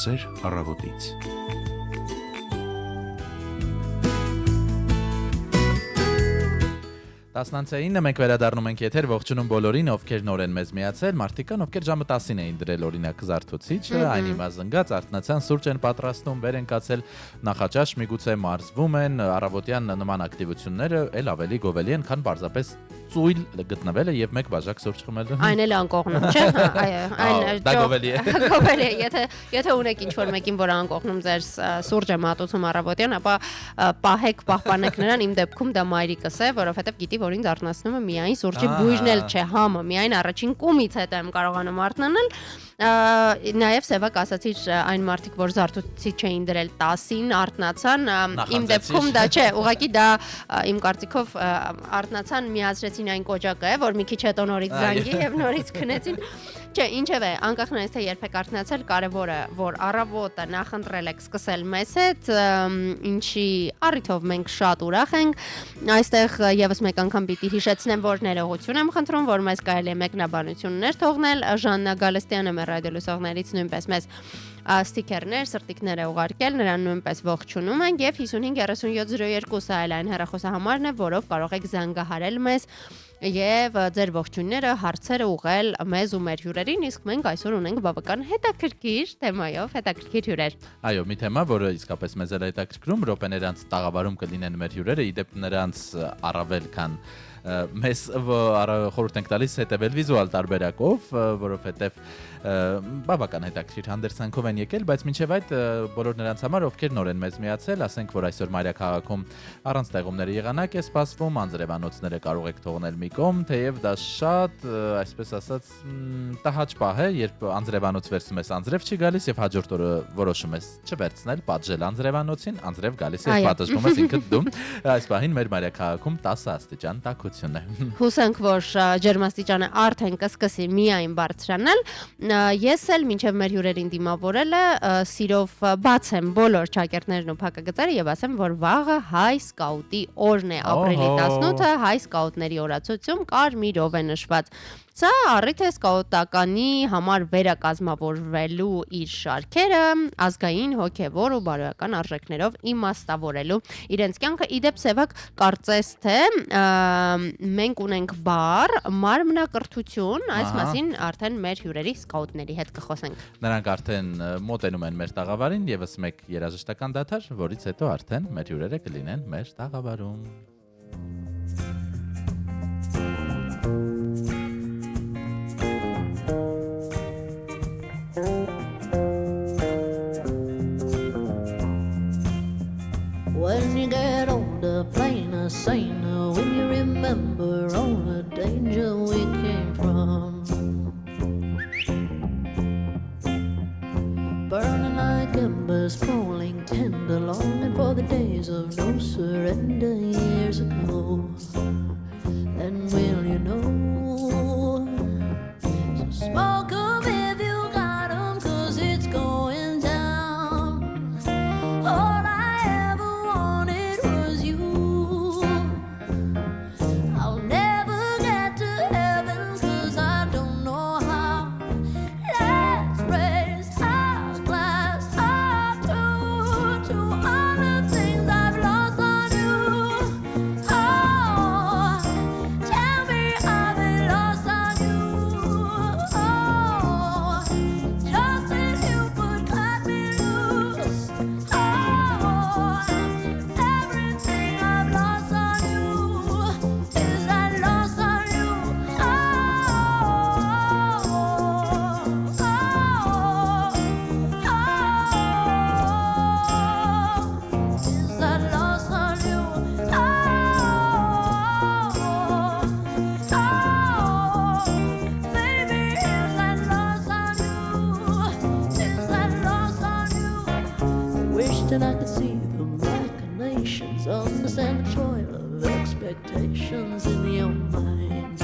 Հուսեր առավոտից։ Տասնանցեինը մենք վերադառնում ենք եթեր, ողջունում բոլորին, ովքեր նոր են մեզ միացել, մարդիկան, ովքեր ժամը 10-ին էին դրել օրինակ զարթուցիչը, այն իմազնգած, արթնացան, սուրճ են պատրաստում, վեր են կացել, նախաճաշ, միգուցե մարզվում են, առավոտյան նման ակտիվությունները էլ ավելի գովելի են, քան պարզապես ծույլ գտնվելը եւ մեկ բաժակ սուրճ խմելը։ Այն էլ անկողնում, չէ՞։ Այն դա գովելի է։ Գովելի է, եթե ունեք ինչ-որ մեկին, որ անկողնում ձեր սուրճը մատուցում առավոտյան, ապա պահեք, պահպանեք նրան, իմ դեպքում դա մայրիկս է, որովհետեւ գիտի, որ ինձ արթնացնում է միայն սուրճի բույրն էլ չէ, համը, միայն առաջին կումից հետո եմ կարողանում արթնանալ։ Նաև սևակ ասացիր այն մարդիկ, որ զարթուցիչ էին դրել 10-ին, արթնացան, իմ դեպքում դա չէ, ուղղակի դա իմ կարծիքով արթնացան, միացրեցին այն կոճակը, որ մի քիչ հետո նորից զանգի եւ նորից քնեցին։ Չէ, ինչևէ, անկախ նրանից թե երբ եք արթնացել, կարևորը, որ առավոտը նախընտրել եք սկսել մեզ հետ, ինչի առիթով մենք շատ ուրախ ենք։ Այստեղ եւս մեկ անգամ պիտի հիշեցնեմ, որ ներողություն եմ խնդրում, որ մեզ կարելի է մեկնաբանություններ թողնել, Ժաննա Գալստյանը մեր ռադիոլուսողներից նույնպես մեզ ստիկերներ, սրտիկներ է ուղարկել, նրան նույնպես ողջունում ենք եւ 553702 այլ այն հեռախոսահամարն է, որով կարող եք զանգահարել մեզ եւ ձեր ողջույնները, հարցերը ուղղել մեզ ու մեր հյուրերին, իսկ մենք այսօր ունենք բավական հետաքրքիր թեմայով, հետաքրքիր հյուրեր։ Այո, մի թեմա, որը իսկապես մեզ էլ է հետաքրքրում, րոպեներանց տաղավարում կլինեն մեր հյուրերը, իդեպ նրանց առավել քան մեզ խորհուրդ ենք տալիս հետևել վիզուալ տարբերակով, որովհետև բավական հետաքրքիր հանդերձանքով են եկել, բայց մինչև այդ բոլոր նրանց համար, ովքեր նոր են մեզ միացել, ասենք, որ այսօր մայրաքաղաքում առանց տեղումների եղանակ է սպասվում, անձրևանոցները կարող եք թողնել մի կողմ, թեև դա շատ, այսպես ասած, տհաճ պահ է, երբ անձրևանոց վերցնում ես, անձրև չի գալիս եւ հաջորդ օրը որոշում ես չվերցնել, պատժել անձրևանոցին, անձրև գալիս է, պատժվում ես ինքդ դու։ Այս պահին մեր մայրաքաղաքում 10 աստիճան տաքություն է։ Հուսանք, որ ջերմաստիճանը արդեն կսկսի միայն բարձրանալ։ Ես էլ մինչև մեր հյուրերին դիմավորելը սիրով բաց եմ բոլոր ճակերտներն ու փակագծերը եւ ասեմ, որ վաղը հայ սկաուտի օրն է, ապրիլի 18-ը հայ սկաուտների օրացույցում կարմիրով է նշված։ Սա առիթ է սկաուտականի համար վերակազմավորվելու իր շարքերը ազգային, հոգևոր ու բարոյական արժեքներով իմաստավորելու իրենց կյանքը։ Իդեպ սևակ կարծես թե մենք ունենք բառ մարմնակրթություն, այս մասին արդեն մեր հյուրերի սկաուտների հետ կխոսենք։ Նրանք արդեն մոտենում են մեր տաղավարին, եւս մեկ երաժշտական դադար, որից հետո արդեն մեր հյուրերը կլինեն մեր տաղավարում։ When you get older, plainer, saner, when you remember all the danger we came from, burning like embers, falling tender, longing for the days of no surrender years ago. Then will you know? So smoke 'em if you got 'em, 'cause it's going down. All I ever wanted was you. I'll never get to heaven 'cause I don't know how. Let's raise our glass up to all the things I've lost on you. Oh, tell me I've been lost on you. Oh, just as you could cut me loose. Oh, everything I've lost on you is that lost on you. Oh, is that lost on you. Baby, is that lost on you. Is that lost on you. Wish that I could see the machinations, understand the toil of expectations in your mind.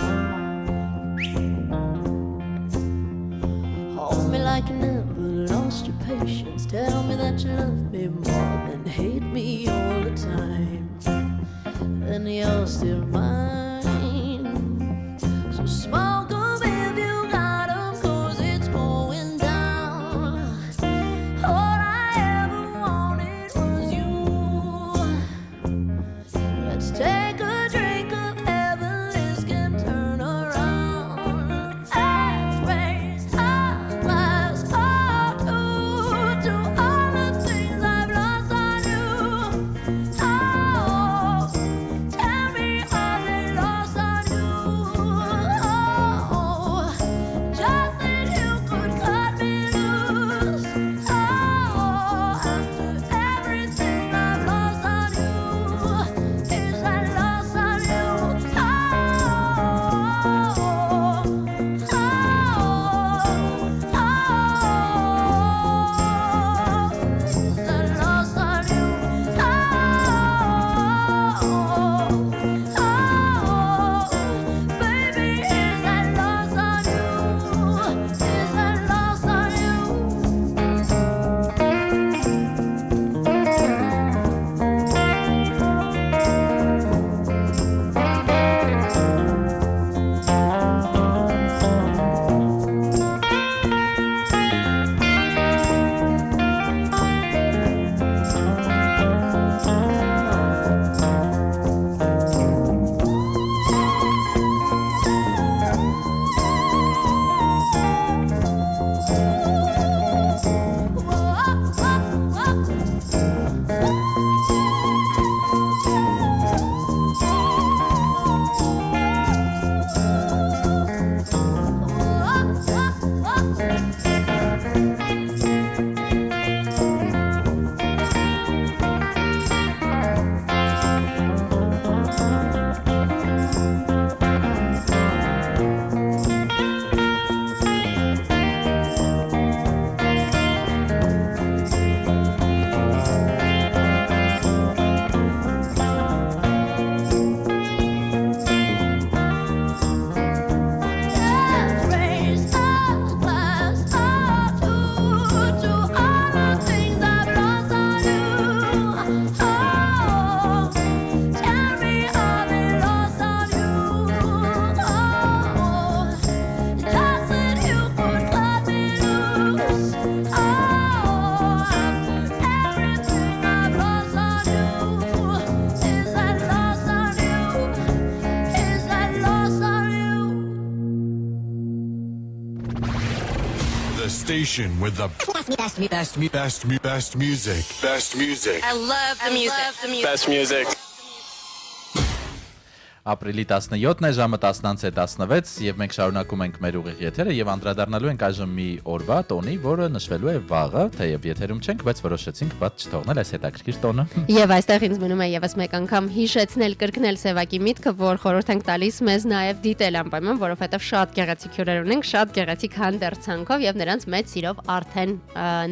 Hold me like you never lost your patience. Tell me that you love me more than hate me all the time. And you're still mine. So smoke 'em if you got 'em, 'cause it's going down. station with the best music. Best music. I love the music. Best music. Ապրիլի 17-ն է, ժամը 10:16 եւ մենք շարունակում ենք մեր ուղիղ եթերը եւ անդրադառնալու ենք այժմ մի օրվա տոնի, որը նշվելու է վաղը, թեև եթերում չենք, բայց որոշեցինք բաց չթողնել այս հետաքրքիր տոնը։ Եվ այստեղ ինձ մնում է եւս մեկ անգամ հիշեցնել, կրկնել Սևակի միտքը, որ խորհուրդ ենք տալիս մեզ նաեւ դիտել անպայման, որովհետեւ շատ գեղեցիկ հյուրեր ունենք, շատ գեղեցիկ հանդերձանքով եւ նրանց մեծ սիրով արդեն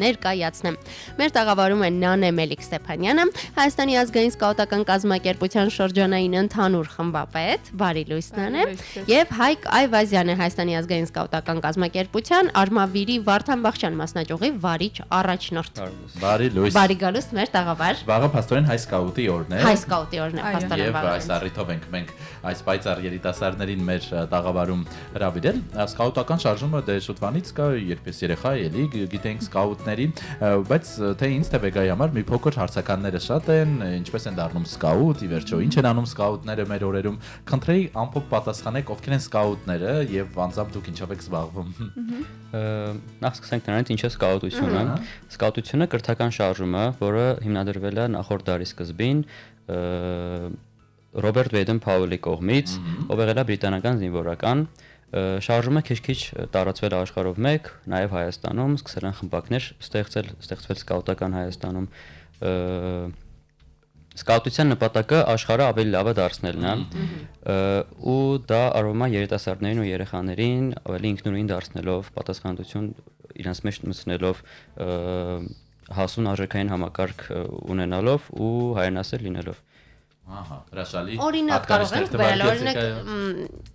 ներկայացնեմ։ Մեր տաղավարում է Նանե Մելիք Ստեփանյանը, Հայաստանի ազգային սկաուտական կազմակերպության շրջանային ընդհանուր խմբապետ, բարի լույս Նանե, եւ Հայկ Այվազյանը, Հայաստանի ազգային սկաուտական կազմակերպության Արմավիրի Վարդան Բախչյան մասնաճյուղի վարիչ առաջնորդ։ Բարի լույս։ Բարի գալուստ մեր տաղավար։ Վաղը փաստորեն հայ սկաուտի օրն է։ Հայ սկաուտի օրն է, փաստորեն Եվ վաղը։ այս առիթով ենք մենք այս պայծառ երիտասարդներին մեր տաղավարում հրավիրել։ Սկաուտական շարժումը դե շուտվանից կա, երբես երեխա էլի գիտենք սկաուտների, բայց թե ինձ թե վեգայի համար մի փոքր հարցականները շատ են, ինչպես են դառնում սկաուտ, ի վերջո ինչ են անում սկաուտները մեր օրերում։ Խնդրեի ամփոփ պատասխանեք ովքեր են սկաուտները եւ անձամբ դուք ինչով եք զբաղվում։ Նախ սկսենք նրանից ինչ է սկաուտությունը։ Սկաուտությունը կրթական շարժում է, որը հիմնադրվել է նախորդ դարի սկզբին Ռոբերտ Բեյդեն Փաուելի կողմից, ով եղել է բրիտանական զինվորական։ Շարժումը քիչ-քիչ տարածվել է աշխարհով մեկ, նաև Հայաստանում սկսել են խմբակներ ստեղծվել սկաուտական Հայաստանում։ Սկաուտության նպատակը աշխարհը ավելի լավը դարձնելն է, ու դա արվում է երիտասարդներին ու երեխաներին ավելի ինքնուրույն դարձնելով, պատասխանատվություն իրենց մեջ մտցնելով, հասուն արժեքային համակարգ ունենալով ու հայրենասեր լինելով։ Ահա, հրաշալի։ Օրինակ կարող ենք վերել, օրինակ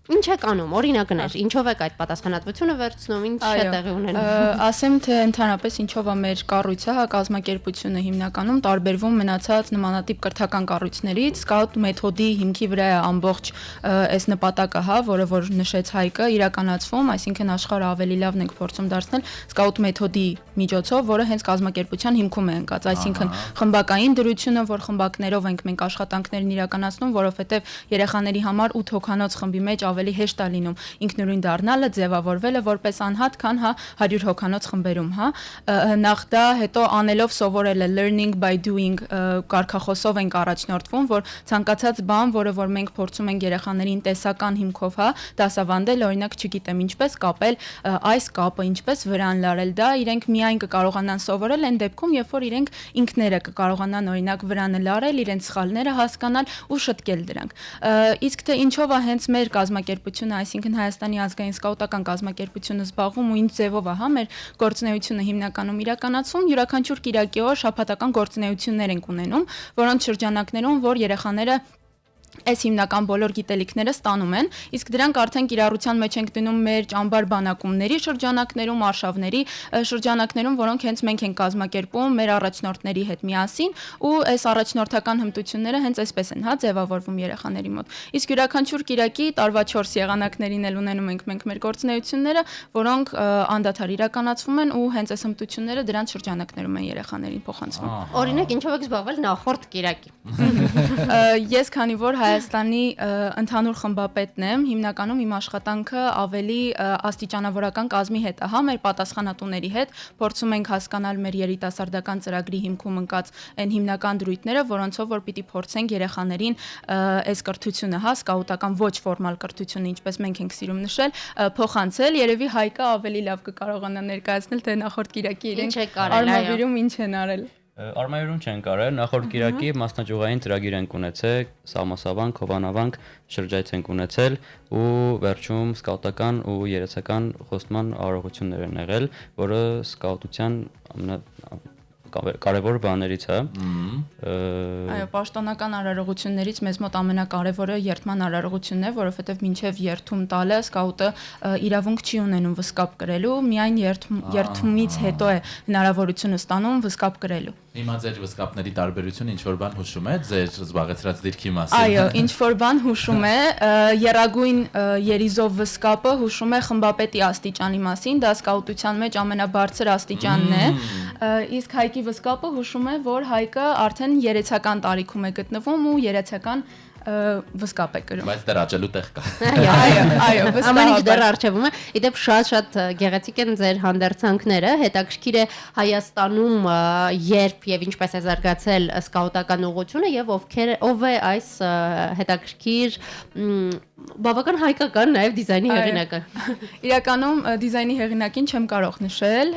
ինչ եք անում, օրինակներ, ինչով եք այդ պատասխանատվությունը վերցնում, ինչ է տեղի ունենում։ Ասեմ, թե ընդհանրապես ինչով է մեր կառույցը, հա, կազմակերպությունը հիմնականում տարբերվում մնացած նմանատիպ կրթական կառույցներից, սկաուտ մեթոդի հիմքի վրա է ամբողջ այս նպատակը, հա, որը որ նշեց Հայկը, իրականացվում, այսինքն աշխարհը ավելի լավն ենք փորձում դարձնել սկաուտ մեթոդի միջոցով, որը հենց կազմակերպության հիմքում է ընկած, այսինքն խմբակային դրությունը, որ խմբակներով ենք մենք աշխատանքներն իրականացնում, որովհետև երեխաների համար 8 հոգանոց խմբի մեջ ավելի հեշտ է լինում ինքնուրույն դառնալը, ձևավորվելը որպես անհատ, քան հա 100 հոգանոց խմբերում, հա։ Նախ դա, հետո անելով սովորելը learning by doing կարգախոսով ենք առաջնորդվում, որ ցանկացած բան, որը որ մենք փորձում ենք երեխաներին տեսական հիմքով, հա, դասավանդել, օրինակ, չգիտեմ, ինչպես կապել այս կապը, ինչպես վրան լարել, դա իրենք միայն կկարողանան սովորել այն դեպքում, երբ որ իրենք ինքները կկարողանան օրինակ վրանը լարել, իրենց սխալները հասկանալ ու շտկել դրանք։ Իսկ թե ինչով է հենց մեր կազմակերպությունը, այսինքն Հայաստանի ազգային սկաուտական կազմակերպությունը զբաղվում ու ինչ ձևով է, հա, մեր գործունեությունը հիմնականում իրականացվում, յուրաքանչյուր կիրակի օր շաբաթական գործունեություններ ենք ունենում, որոնց շրջանակներում որ երեխաները այս հիմնական բոլոր գիտելիքները ստանում են, իսկ դրանք արդեն կիրառության մեջ ենք դնում մեր ճամբար բանակումների շրջանակներում, արշավների շրջանակներում, որոնք հենց մենք ենք կազմակերպում մեր առաջնորդների հետ միասին, ու այս առաջնորդական հմտությունները հենց այսպես են, հա, ձևավորվում երեխաների մոտ։ Իսկ յուրաքանչյուր կիրակի տարվա 4 եղանակներին էլ ունենում ենք մենք մեր գործունեությունները, որոնք անդադար իրականացվում են ու հենց այս հմտությունները դրանց շրջանակներում են երեխաներին փոխանցվում։ Օրինակ, ինչով եք զբաղվել նախորդ կիրակի։ Ես քանի որ Հայաստանի ընդհանուր խմբապետն եմ, հիմնականում իմ աշխատանքը ավելի աստիճանավորական կազմի հետ է, հա, մեր պատասխանատուների հետ, փորձում ենք հասկանալ մեր երիտասարդական ծրագրի հիմքում ընկած այն հիմնական դրույթները, որոնցով որ պիտի փորձենք երեխաներին այս կրթությունը, հա, սկաուտական ոչ ֆորմալ կրթությունը, ինչպես մենք ենք սիրում նշել, փոխանցել, երևի Հայկը ավելի լավ կկարողանա ներկայացնել, թե նախորդ կիրակի իրենք արմավիրում ինչ են արել։ Արմավիրում չեն կարել, նախորդ կիրակի մասնաճյուղային ծրագիր ենք ունեցել, Սամասավանք, Հովանավանք շրջայց ենք ունեցել ու վերջում սկաուտական ու երեցական խոստման արարողություններ են եղել, որը սկաուտության կարևոր բաներից է։ Այո, պաշտոնական արարողություններից մեզ մոտ ամենակարևորը երթման արարողությունն է, որովհետև մինչև երթում տալը սկաուտը իրավունք չի ունենում վսկապ կրելու, միայն երթումից հետո է հնարավորությունը ստանում վսկապ կրելու։ Հիմա ձեր վսկապների տարբերությունը ինչ որ բան հուշում է ձեր զբաղեցրած դիրքի մասին։ Այո, ինչ որ բան հուշում է, եռագույն երիզով վսկապը հուշում է խմբապետի աստիճանի մասին, դա սկաուտության մեջ ամենաբարձր աստիճանն է, իսկ Հայկի վսկապը հուշում է, որ Հայկը արդեն երեցական տարիքում է գտնվում ու երեցական վստահ եք գրում։ Բայց դեռ աճելու տեղ կա։ Այո, վստահ։ Ամեն ինչ դեռ արժևում է։ Իդեպ շատ գեղեցիկ են ձեր հանդերձանքները, հետաքրքիր է Հայաստանում երբ եւ ինչպես է զարգացել սկաուտական ուղղությունը եւ ով է այս հետաքրքիր բավական հայկական նաև դիզայնի հեղինակը։ Իրականում դիզայնի հեղինակին չեմ կարող նշել,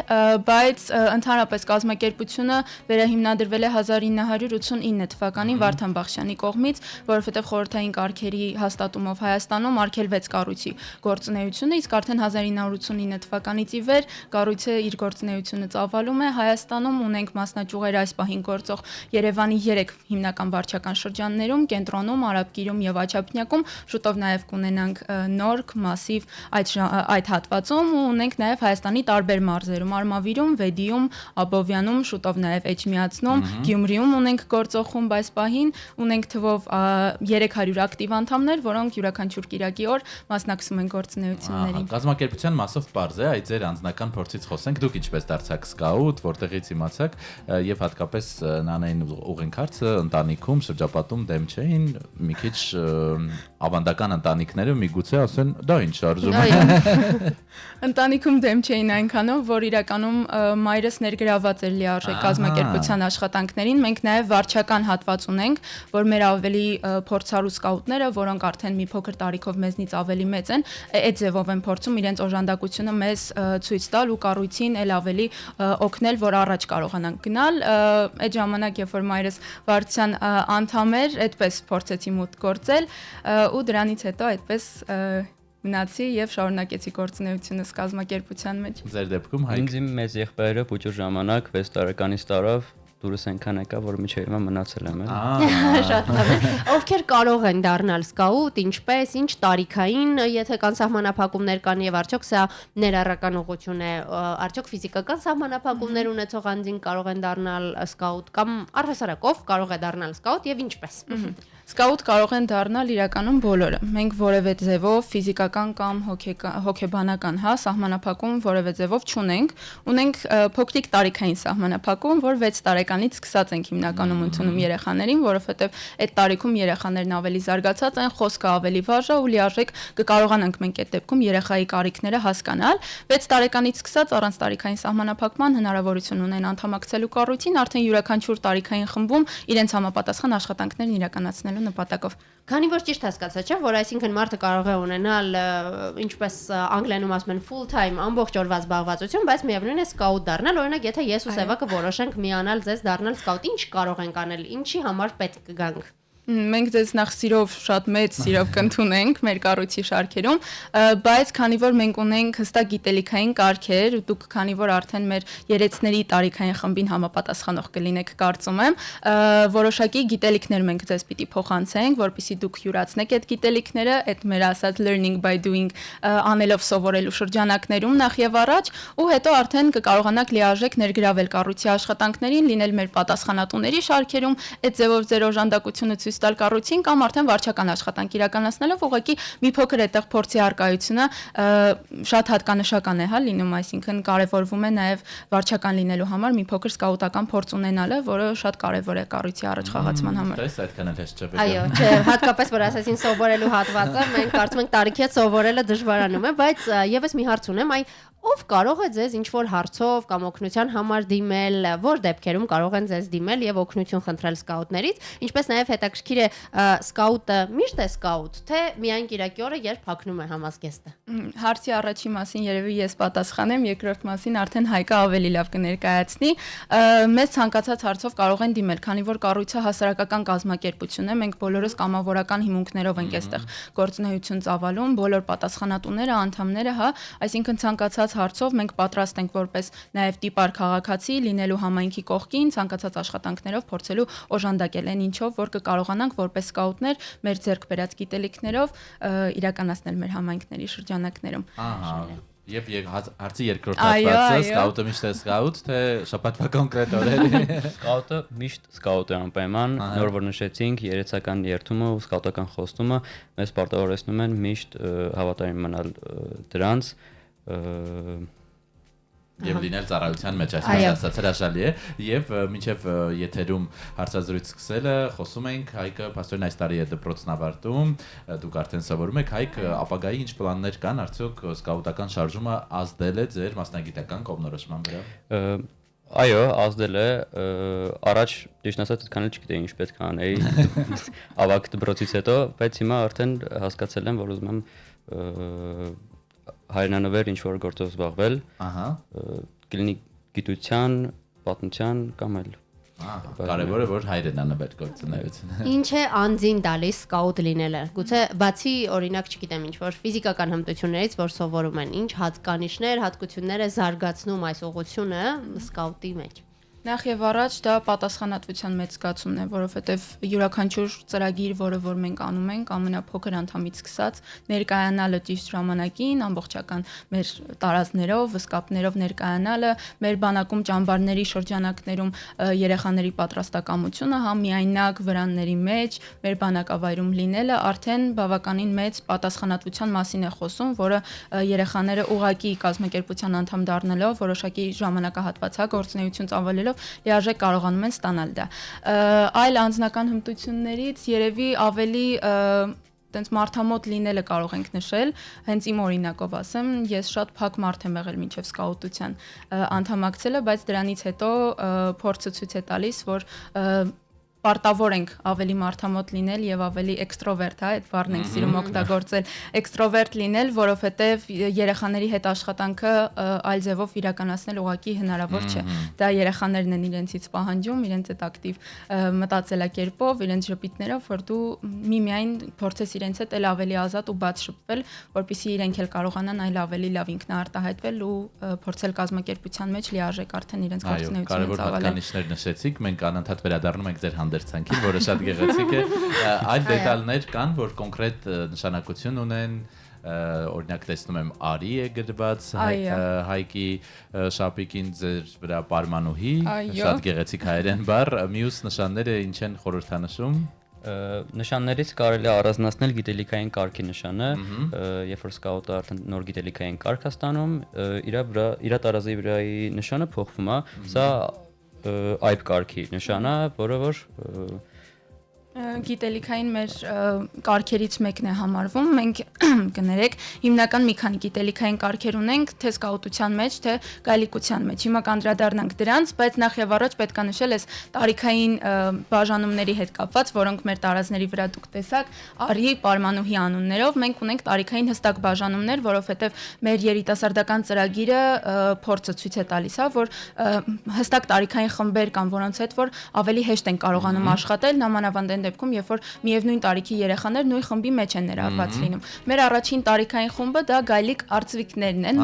բայց ընդհանրապես կազմակերպությունը վերահիմնադրվել է 1989 թվականին Վարդան Բախշյանի կողմից, որովհետև խորհրդային կարգերի հաստատումով Հայաստանում արգելվեց կառույցի գործունեությունը, իսկ արդեն 1989 թվականից ի վեր կառույցը իր գործունեությունը ծավալում է։ Հայաստանում ունենք մասնաճյուղեր այս պահին գործող Երևանի 3 հիմնական վարչական շրջաններում, Կենտրոնում, Արաբկիրում եւ Աչափնյակում, շուտով նաև կունենանք Նորք, Մասիվ այդ հատվածում ու ունենք նաև Հայաստանի տարբեր մարզերում, Արմավիրում, Վեդիում, Աբովյանում, շուտով նաև Էջմիածնում, Գյումրիում ունենք գործող խումբ այս պահին, ունենք թվով 300 ակտիվ անդամներ, որոնք յուրաքանչյուր կիրակի օր մասնակցում են գործունեություններին։ Կազմակերպության մասով պարզ է, այդ ձեր անձնական փորձից խոսենք, դուք ինչպես դարձաք սկաուտ, որտեղից իմացաք եւ հատկապես Նանային ուղենքարցը ընտանիքում շրջապատում դեմ չէին, մի քիչ ավանդական ընտանիքները միգուցե ասեն, դա ինչ արժում է։ Ընտանիքում դեմ չէին այնքանով, որ իրականում մայրս ներգրաված էր լիարժեք կազմակերպության աշխատանքներին։ Մենք նաև վարչական հատված ունենք, որ մեր ավելի փորձառու սկաուտները, որոնք արդեն մի փոքր տարիքով մեզնից ավելի մեծ են, այդ ձևով են փորձում իրենց օժանդակությունը մեզ ցույց տալ ու կառույցին էլ ավելի օգնել, որ առաջ կարողանանք գնալ։ Այդ ժամանակ, երբ որ մայրս վարչության անդամ էր, այդպես փորձեցի մուտք գործել ու դրանից հետո այդպես մնացի եւ շարունակեցի գործունեությունս կազմակերպության մեջ։ Ձեր դեպքում Հայկ։ Ինձ իմ մեծ եղբայրը փոքր ժամանակ 6 տարեկանից տարավ դուրս այնքան եկա, որ միջև հիմա մնացել եմ։ Շատ լավ է։ Ովքեր կարող են դառնալ սկաուտ, ինչպես, ինչ տարիքային, եթե կան սահմանափակումներ կան եւ արդյոք սա ներառական ուղղություն է, արդյոք ֆիզիկական սահմանափակումներ ունեցող անձին կարող են դառնալ սկաուտ կամ առհասարակով կարող է դառնալ սկաուտ եւ ինչպես։ Սկաուտ կարող են դառնալ իրականում բոլորը։ Մենք որևէ ձևով ֆիզիկական կամ հոգեբանական սահմանափակում որևէ ձևով չունենք։ Ունենք փոքրիկ տարիքային սահմանափակում, որ 6 տարեկանից սկսած ենք հիմնականում ընդունում երեխաներին, որովհետև այդ տարիքում երեխաներն ավելի զարգացած են, խոսքը ավելի վարժ է ու լիարժեք կկարողանանք մենք այդ դեպքում երեխայի կարիքները հասկանալ։ 6 տարեկանից սկսած առանց տարիքային սահմանափակման հնարավորություն ունեն անդամակցելու կառույցին, արդեն յուրաքանչյուր տարիքային խմբում իրենց համապատասխան աշխատանքներն իրականացնելու նպատակով։ Քանի որ ճիշտ հասկացա, չէ՞, որ այսինքն մարդը կարող է ունենալ, ինչպես անգլերենում ասում են full time ամբողջ օրվա զբաղվածություն, բայց միևնույն է սկաուտ դառնալ, օրինակ, եթե ես ու Սևակը որոշենք միանալ ձեզ դառնալ սկաուտ, ինչ կարող ենք անել, ինչի համար պետք կգանք։ Մենք ձեզ նախ սիրով շատ մեծ սիրով կընդունենք մեր կառույցի շարքերում, բայց քանի որ մենք ունենք հստակ գիտելիքային կարգեր, դուք քանի որ արդեն մեր երեցների տարիքային խմբին համապատասխանող կլինեք, կարծում եմ, որոշակի գիտելիքներ մենք ձեզ պիտի փոխանցենք, որպեսզի դուք յուրացնեք այդ գիտելիքները, այդ մեր ասած learning by doing անելով սովորելու շրջանակներում նախ եւ առաջ, ու հետո արդեն կկարողանաք լիարժեք ներգրավել կառույցի աշխատանքներին, լինել մեր պատասխանատուների շարքերում, այդ ձևով ձեր օժանդակությունը ցույց տալ կառույցին կամ արդեն վարչական աշխատանք իրականացնելով ուղղակի մի փոքր այդտեղ փորձի արկայությունը շատ հատկանշական է, լինում, այսինքն կարևորվում է նաև վարչական լինելու համար մի փոքր սկաուտական փորձ ունենալը, որը շատ կարևոր է կառույցի առաջ խաղացման համար։ Դες այդքան էլ հեշտ չէ։ Այո, չէ, հատկապես որ ասացին սովորելու հատվածը, մենք կարծում ենք տարիքի հետ սովորելը դժվարանում է, բայց եւս մի հարց ունեմ, ով կարող է ձեզ ինչ-որ հարցով կամ օգնության համար դիմել, որ դեպքերում կարող են ձեզ դիմել եւ օգնություն խնդրել սկաուտներից, ինչպես նաեւ հետաքրքիր է սկաուտը միշտ է սկաուտ, թե միայն կիրակի օրը, երբ հագնում է համազգեստը։ Հարցի առաջի մասին երևի ես պատասխանեմ, երկրորդ մասին արդեն Հայկը ավելի լավ կներկայացնի։ Մեզ ցանկացած հարցով կարող են դիմել, քանի որ կառույցը հասարակական կազմակերպություն է, մենք բոլորս կամավորական հիմունքներով ենք այստեղ գործունեություն ծավալում, բոլոր պատասխանատուները, անդամները, այսինքն ցանկացած հարցով մենք պատրաստ ենք որպես նաև տիպար քաղաքացի լինելու համայնքի կողքին, ցանկացած աշխատանքներով փորձելու օժանդակել այն ինչով, որ կկարողանանք որպես սկաուտներ մեր ձեռք բերած գիտելիքներով իրականացնել մեր համայնքների շրջանակներում։ Եվ հարցի երկրորդ հատվածը սկաուտը միշտ է սկաուտ, թե շաբաթվա կոնկրետ օրերի։ Սկաուտը միշտ սկաուտ է անպայման, նոր որ նշեցինք երեցական երթումը ու սկաուտական խոստումը մեզ պարտավորեցնում են միշտ հավատարիմ մնալ դրանց։ Եվ լինել ծառայության մեջ, այսպես ասած, հրաշալի է, եւ մինչեւ եթերում հարցազրույց սկսելը խոսում ենք Հայկը Փաստորեն այս տարի է դպրոցն ավարտում, դուք արդեն սովորում եք, Հայկ ապագայի ինչ պլաններ կան, արդյոք սկաուտական շարժումը ազդել է ձեր մասնագիտական կողմնորոշման վրա։ Այո, ազդել է, առաջ ճիշտ ասած այդքան էլ չգիտեի ինչ պետք է անեի ավագ դպրոցից հետո, բայց հիմա արդեն հասկացել եմ, որ ուզում եմ հայրենանվեր ինչ-որ գործով զբաղվել, կլինի գիտության, պատմության կամ այլ։ Կարևորը որ հայրենանվեր գործունեությունը։ Ինչ է անձին տալիս սկաուտ լինելը։ Գուցե բացի օրինակ, չգիտեմ, ինչ որ ֆիզիկական հմտություններից, որ սովորում են, ինչ հատկանիշներ, հատկություններ է զարգացնում այս ուղղությունը սկաուտի մեջ։ Նախ եւ առաջ դա պատասխանատվության մեծ զգացումն է, որովհետեւ յուրաքանչյուր ծրագիր, որը որ մենք անում ենք, ամենափոքր անդամից սկսած ներկայանալը ճիշտ ժամանակին, ամբողջական մեր տարազներով, վսկապներով ներկայանալը, մեր բանակում ճամբարների շրջանակներում երեխաների պատրաստակամությունը, հա միայնակ վրանների մեջ, մեր բանակավայրում լինելը արդեն բավականին մեծ պատասխանատվության մասին է խոսում, որը երեխաները ուղակի կազմակերպության անդամ դառնալով, որոշակի ժամանակահատված գործունեություն ծավալելով լիարժեք կարողանում են ստանալ դա։ Այլ անձնական հմտություններից երևի ավելի տենց մարդամոտ լինելը կարող ենք նշել, հենց իմ օրինակով ասեմ, ես շատ փակ մարդ եմ եղել մինչև սկաուտության անդամակցելը, բայց դրանից հետո փորձը ցույց է տալիս, որ պարտավոր ենք ավելի մարդամոտ լինել եւ ավելի էքստրովերտ, հա, այդ բառն ենք սիրում օգտագործել, էքստրովերտ լինել, որովհետեւ երեխաների հետ աշխատանքը այլ ձևով իրականացնել ուղղակի հնարավոր չէ։ Դա երեխաներն են իրենցից պահանջում, իրենց այդ ակտիվ մտածելակերպով, իրենց ժպիտներով, որ դու միմիայն փորձես իրենց հետ էլ ավելի ազատ ու բաց շփվել, որպեսզի իրենք էլ կարողանան այլ ավելի լավ ինքնաարտահայտվել ու փորձել կազմակերպության մեջ լիարժեք արդեն իրենց գործունեությունը ծավալել։ Կարևոր հատկանիշներ նշեցիք, մենք անընդհատ վերադառնում ենք ձեր հանդերձանքին, որը շատ գեղեցիկ է։ Այլ դետալներ կան, որ կոնկրետ նշանակություն ունեն, օրինակ տեսնում եմ Արի է գրված Հայկի շապիկին ձեր վրա պարմանուհի, շատ գեղեցիկ հայերեն բառ, մյուս նշանները ինչ են խորհրդանշում։ Նշաններից կարելի է առանձնացնել գիտելիքային կարգի նշանը, երբ որ սկաուտը արդեն նոր գիտելիքային կարգ է ստանում, իր տարազի վրայի նշանը փոխվում է, սա այբ կարգի նշան է, որը որ գիտելիքային մեր կարգերից մեկն է համարվում, մենք կներեք, հիմնական մի քանի գիտելիքային կարգեր ունենք, թե սկաուտության մեջ, թե գայլիկության մեջ։ Հիմա կանդրադառնանք դրանց, բայց նախ եւ առաջ պետք է նշել էս տարիքային բաժանումների հետ կապված, որոնք մեր տարազների վրա դուք տեսաք, Արի, պարմանուհի անուններով, մենք ունենք տարիքային հստակ բաժանումներ, որովհետեւ մեր երիտասարդական ծրագիրը փորձը ցույց է տալիս, հա, որ հստակ տարիքային խմբեր կան, որոնց հետ որ ավելի հեշտ են կարողանում աշխատել, նամանավանդ դեպքում, երբ որ միևնույն տարիքի երեխաներ նույն խմբի մեջ են ներառված լինում։ Մեր առաջին տարիքային խումբը դա գայլիկ արծվիկներն են,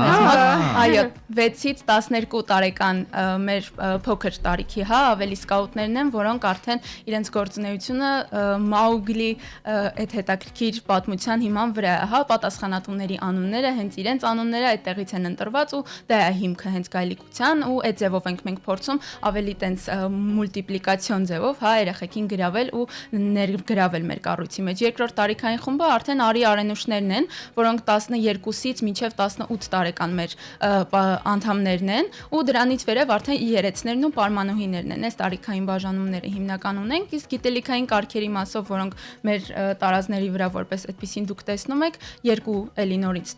այո, 6-ից 12 տարեկան մեր փոքր տարիքի, հա, ավելի սկաուտներն են, որոնք արդեն իրենց գործունեությունը Մաուգլի այդ հետաքրքիր պատմության հիման վրա է, հա, պատասխանատուների անունները, հենց իրենց անունները այդտեղից են ընտրված ու դա է հիմքը հենց գայլիկության ու այդ ձևով ենք մենք փորձում ավելի տենց մուլտիպլիկացիոն ձևով, հա, երեխեքին գրավել ու ներգրավել մեր կառույցի մեջ։ Երկրորդ տարիքային խումբը արդեն Արի արենուշներն են, որոնք 12-ից մինչև 18 տարեկան մեր անդամներն են, ու դրանից վերև արդեն երեցներն ու պարմանուհիներն են։ Այս տարիքային բաժանումները հիմնական ունենք, իսկ գիտելիքային կարգերի մասով, որոնք մեր տարազների վրա որպես այդպեսին դուք տեսնում եք, երկու էլի նորից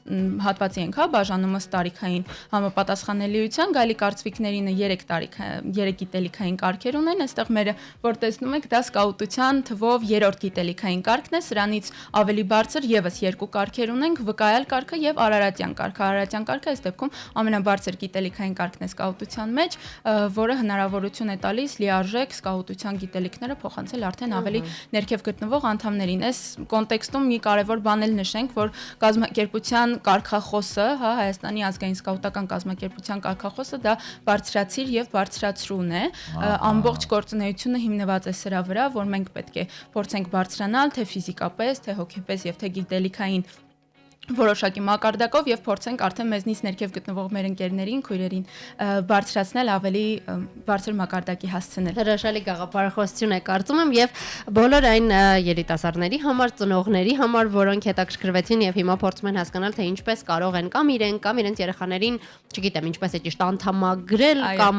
հատվածի ենք, հա, բաժանումը տարիքային համապատասխանելիության, գայլիկ արծվիկներինը 3 գիտելիքային կարգեր ունեն, այստեղ մերը որ տեսնում եք, դա սկաուտության թվով երրորդ գիտելիքային կարգն է, սրանից ավելի բարձր եւս երկու կարգեր ունենք, վկայալ կարգը եւ արարատյան կարգը։ Արարատյան կարգը այս դեպքում ամենաբարձր գիտելիքային կարգն է սկաուտության մեջ, որը հնարավորություն է տալիս լիարժեք սկաուտության գիտելիքները փոխանցել արդեն ավելի ներքև գտնվող անդամներին։ Այս կոնտեքստում մի կարևոր բան էլ նշենք, որ կազմակերպության կարգախոսը, հա, Հայաստանի ազգային սկաուտական կազմակերպության կարգախոսը դա բարձրացիր եւ բարձրացրուն է, ամբողջ գործունեությունը հիմնված է սրա վրա, որ մենք պետք է փորձենք բարձրանալ թե ֆիզիկապես, թե հոգեպես եւ թե գիտելիքային որոշակի մակարդակով եւ փորձենք արդեն մեզնից ներքև գտնվող մեր ընկերներին, քույրերին բարձրացնել ավելի բարձր մակարդակի հասցնել։ Հրաշալի գաղափարախոսություն է կարծում եմ եւ բոլոր այն երիտասարդների համար, ծնողների համար, որոնք հետաքրքրվեցին եւ հիմա փորձում են հասկանալ թե ինչպես կարող են կամ իրենց երեխաներին, չգիտեմ, ինչպես է ճիշտ անդամագրել կամ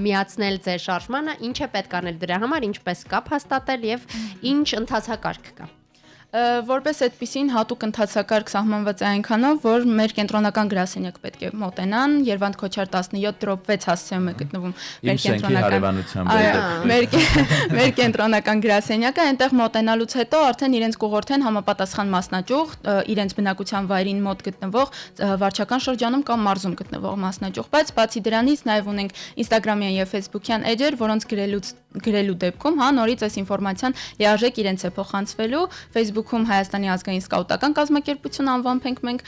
միացնել ձեր շարժմանը, ինչ է պետք անել դրա համար, ինչպես կապ հաստատել եւ ինչ ընթացակարգ կա։ Որպես այդպիսին հատուկ ընթացակարգ սահմանված է այնքանով, որ մեր կենտրոնական գրասենյակ պետք է մոտենան, Երվանդ Քոչար 17/6 հասցեում է գտնվում մեր կենտրոնական գրասենյակը, այնտեղ մոտենալուց հետո արդեն իրենց կուղորդեն համապատասխան մասնաճյուղ, իրենց բնակության վայրին մոտ գտնվող վարչական շրջանում կամ մարզում գտնվող մասնաճյուղ, բայց բացի դրանից նաև ունենք Instagram-յան եւ Facebook-յան էջեր, որոնց գրելու դեպքում, նորից այս ինֆորմացիան լիարժեք իրենց է փոխանցվելու Facebook-ում Հայաստանի ազգային սկաուտական կազմակերպություն անվամբ ենք մենք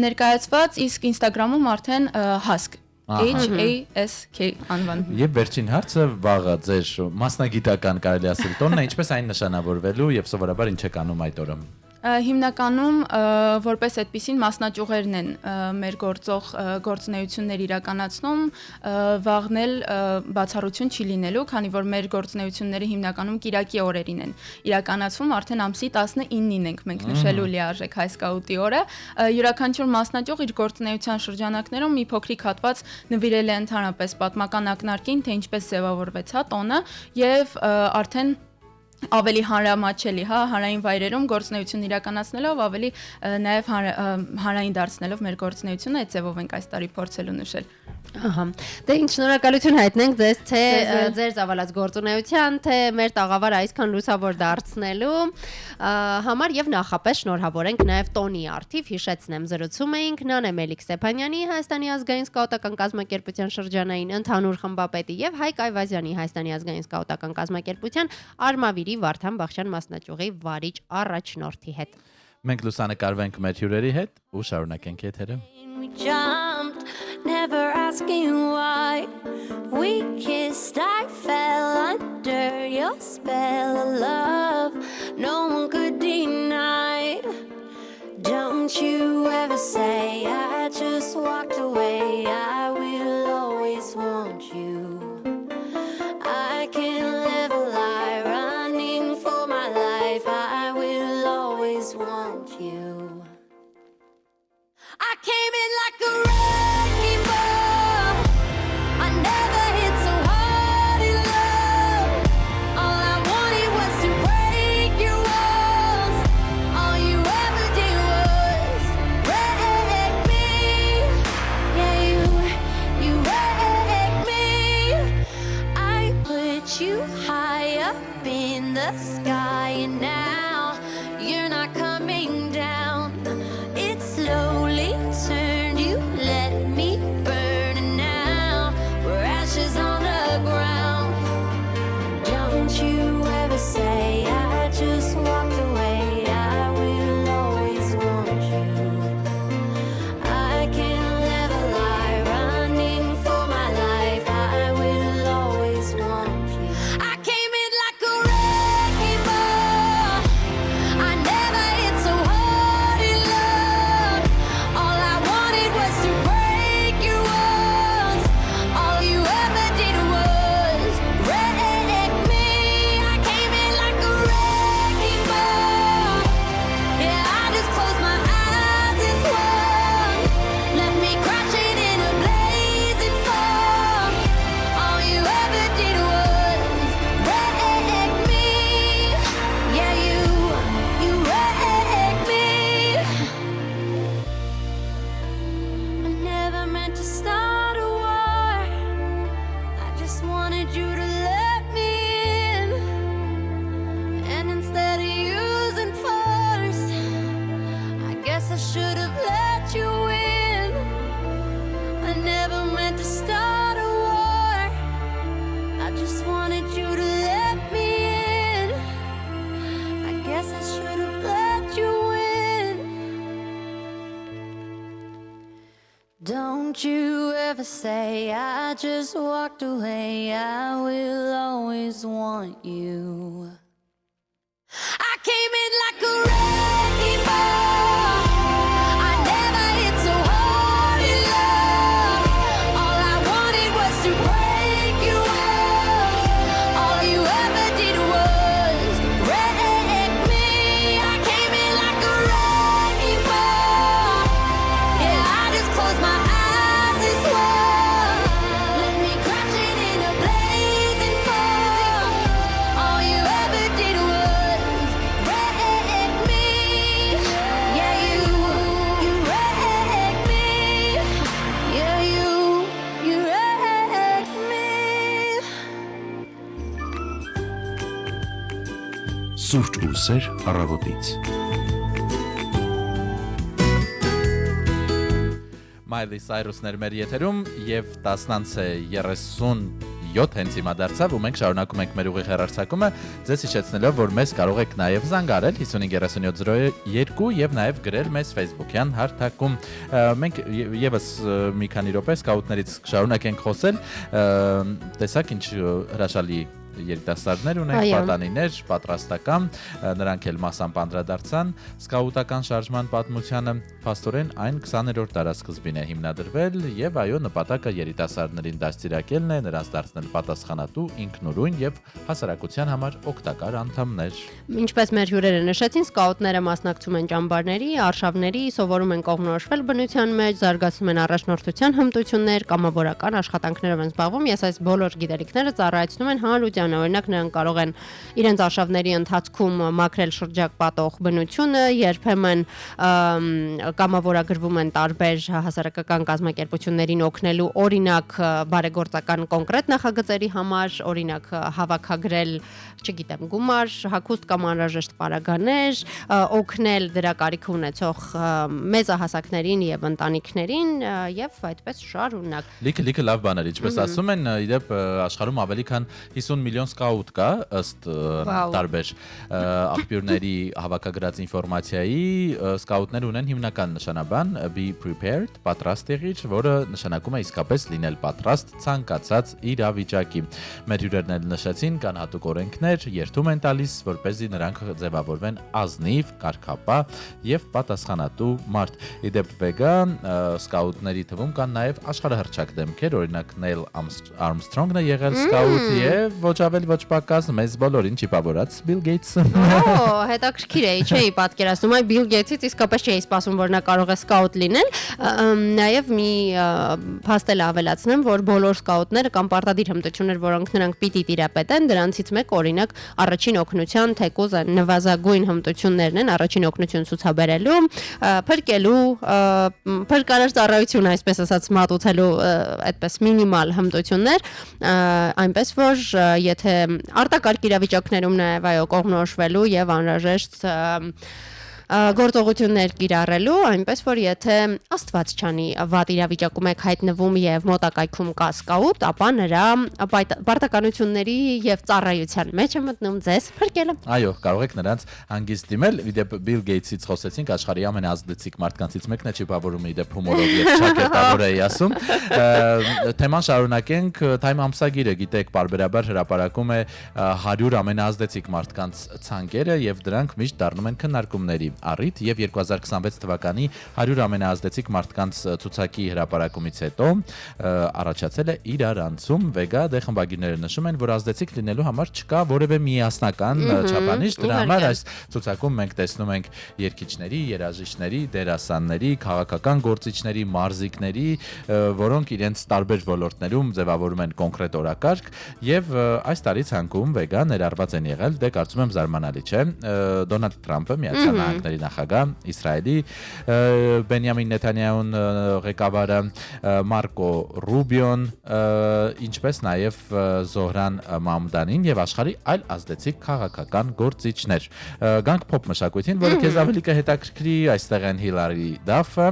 ներկայացված, իսկ Instagram-ում արդեն HASK HASK անվան։ Եվ վերջին հարցը վաղը ձեր մասնագիտական կարելի ասել տոնն է, ինչպես այն նշանավորվելու եւ սովորաբար ինչ եք անում այդ օրը։ Հիմնականում որպես այդպիսին մասնաճյուղերն են մեր գործող գործունեություններ իրականացնում, վաղնել բացառություն չի լինելու, քանի որ մեր գործունեությունները հիմնականում կիրակի օրերին են իրականացվում, արդեն ամսի 19-ին ենք մենք նշելու լիարժեք հայ սկաուտի օրը։ Յուրաքանչյուր մասնաճյուղ իր գործունեության շրջանակներում մի փոքրիկ հատված նվիրել է ընդհանրապես պատմական ակնարկին, թե ինչպես ձևավորվեց տոնը եւ արդեն ավելի հանրամատչելի, հանրային վայրերում գործունեություն իրականացնելով, ավելի նաև հանրային դարձնելով մեր գործունեությունը, այդ ձևով ենք այս տարի փորձելու նշել։ Դե ինչ շնորհակալություն հայտնենք ձեզ, թե ձեր ծավալած գործունեության, թե մեր տաղավարը այսքան լուսավոր դարձնելու համար եւ նախապես շնորհավոր ենք նաև տոնի արդիվ, հիշեցնեմ, զրուցում էինք Նանե Մելիք Ստեփանյանի Հայաստանի ազգային սկաուտական կազմակերպության շրջանային ընդհանուր խմբապետի եւ Հայկ Այվազյանի Հայաստանի ազգային սկաուտական կազմակերպության Արմավիրի Վարդան Բախշյան մասնաճյուղի վարիչ առաջնորդի հետ։ Մենք լուսանկարվենք մեր հյուրերի հետ ու շարունակենք եթերը։ We jumped, never asking why. We kissed, I fell under your spell of love. No one could deny. Don't you ever say I just walked away. I will always want you. I can't live a lie running for my life. I will always want you. I came in like a wrecking ball. I never hit so hard in love. All I wanted was to break your walls. All you ever did was wreck me. Yeah, you wrecked me. I put you high up in the sky, and now you're not coming down. It slowly turned, you let me burn, and now we're ashes on the ground. Don't you ever say I just walked away. I will always want you. I can't live a lie running for my life. I will always want you. I came in like a wrecking ball. I never hit so hard in love. All I wanted was to break your walls. All you ever did was wreck me. I came in like a wrecking ball. Yeah, I just closed my eyes and swung. Left me crashing in a blazing fall. All you ever did was wreck me. Yeah, you wrecked me. I never meant to start a war. I just wanted you to let me in. And instead of using force, I guess I should have let you in. I never meant to start a war. I just wanted you to let me in. I guess I should have let you in. Don't you ever say I just walked away. I will always want you. I came in like a wrecking ball. Սուրճ ու սեր առավոտից։ Miley Cyrus-ն էր մեր եթերում եւ 10:37 հենց հիմա դարձավ ու մենք շարունակում ենք մեր ուղիղ հեռարձակումը ձեզ հիշեցնելով որ մեզ կարող եք նաեւ զանգարել 553702 եւ նաեւ գրել մեզ Facebook-յան հարթակում մենք եւս մի քանի րոպե սկաուտներից շարունակենք խոսել տեսակ ինչ հրաշալի երիտասարդներ ունենք, պատանիներ, պատրաստական, նրանք էլ մասամբ անդրադարձան սկաուտական շարժման պատմությանը, փաստորեն այն 20-րդ դարասկզբին է հիմնադրվել եւ այո նպատակը երիտասարդներին դաստիարակելն է, նրանց դարձնել պատասխանատու, ինքնուրույն եւ հասարակության համար օգտակար անդամներ։ Ինչպես մեր հյուրերը նշեցին, սկաուտները մասնակցում են ճամբարների, արշավների, սովորում են կողմնորոշվել բնության մեջ, զարգացնում են առաջնորդության հմտություններ, կամավորական աշխատանքներով են զբաղվում։ Ես այս բոլոր գիտելիքները ծառայեցնում են հանրության Օրինակ նրանք կարող են իրենց արշավների ընթացքում մաքրել շրջակ պատող բնությունը, երբեմն կամավորագրվում են տարբեր հասարակական կազմակերպություններին օգնելու օրինակ բարեգործական կոնկրետ նախագծերի համար, օրինակ հավաքագրել, չգիտեմ, գումար, հագուստ կամ անհրաժեշտ պարագաներ, օգնել դրա կարիք ունեցող մեծահասակներին եւ ընտանիքներին եւ այդպես շարունակ։ Լիքը լավ բաներ, ինչպես ասում են, իդեպ աշխարհում ավելի քան 50 միլիոն սկաուտ կա ըստ տարբեր աղբյուրների հավաքագրած ինֆորմացիայի սկաուտներ ունեն հիմնական նշանաբան be prepared, պատրաստ եղիր, որը նշանակում է իսկապես լինել պատրաստ ցանկացած իրավիճակի։ Մեր հյուրերն էլ նշեցին, կան հատուկ օրենքներ, երթում են տալիս, որպեսզի նրանք ձևավորվեն ազնիվ, կարգապահ եւ պատասխանատու մարդ։ Իդեպ վեգան սկաուտների թվում կան նաեւ աշխարհահռչակ դեմքեր, օրինակ Neil Armstrong-ն է եղել սկաուտ եւ ոչ ավել ոչ պակաս մեզ բոլորին չիպավորած Bill Gates-ը։ Հետաքրքիր է, չէի պատկերացնում, այ Bill Gates-ից իսկապես չէի սպասում, որ նա կարող է սկաուտ լինել։ Նաև մի փաստ էլ ավելացնեմ, որ բոլոր սկաուտները կամ պարտադիր հմտություններ, որոնք նրանք պիտի տիրապետեն, դրանցից մեկը օրինակ առաջին օգնության թեկուզ նվազագույն հմտություններն են, առաջին օգնություն ցուցաբերելու, փրկելու, փրկարար ծառայություն, այսպես ասած, մատուցելու այդպես մինիմալ հմտություններ, այնպես որ եթե արտակարգ իրավիճակներում նաև այո կողմնորոշվելու եւ անհրաժեշտ գործողություններ կիրառելու, այնպես որ եթե Աստված չանի վատ իրավիճակում եք հայտնվում եւ մոտակայքում կա սկաուտ, ապա նրա պարտականությունների եւ ծառայության մեջ է մտնում ձեզ փրկելը։ Այո, կարող եք նրանց հանգիստ դիմել, իդեպ Bill Gates-ից խոսեցինք, աշխարհի ամենազդեցիկ մարդկանցից մեկն է, չիպավորում իդեպ հումորով եւ ճակերտավոր էի ասում։ Թեման շարունակենք, Time ամսագիրը, գիտեք, բարբերաբար հրապարակում է 100 ամենազդեցիկ մարդկանց ցանկերը եւ դրանք միշտ դառնում են քննարկումների առիթ եւ 2026 թվականի 100 ամենաազդեցիկ մարդկանց ցուցակի հրապարակումից հետո առաջացել է իրարանցում վեգա դե խմբագիրները նշում են որ ազդեցիկ լինելու համար չկա որևէ միասնական չափանիշ դրա համար այս ցուցակում մենք տեսնում ենք երգիչների, երաժիշտների, դերասանների, քաղաքական գործիչների, մարզիկների, որոնք իրենց տարբեր ոլորտներում ձևավորում են կոնկրետ օրակարգ եւ այս տարի ցանկում վեգա ներառված են եղել դե կարծում եմ զարմանալի չէ Դոնալդ Թրամփը միացյալ նահանգների նախագահ, Իսրայելի Բենյամին Նեթանյահուն ղեկավարը, Մարկո Ռուբիոն, ինչպես նաև Զոհրան Մամդանին եւ աշխարհի այլ ազդեցիկ քաղաքական գործիչներ։ Գանք փոփ մշակույթին, որը քեզ ավելի կհետաքրքրի, այստեղ են Հիլարի Դաֆը,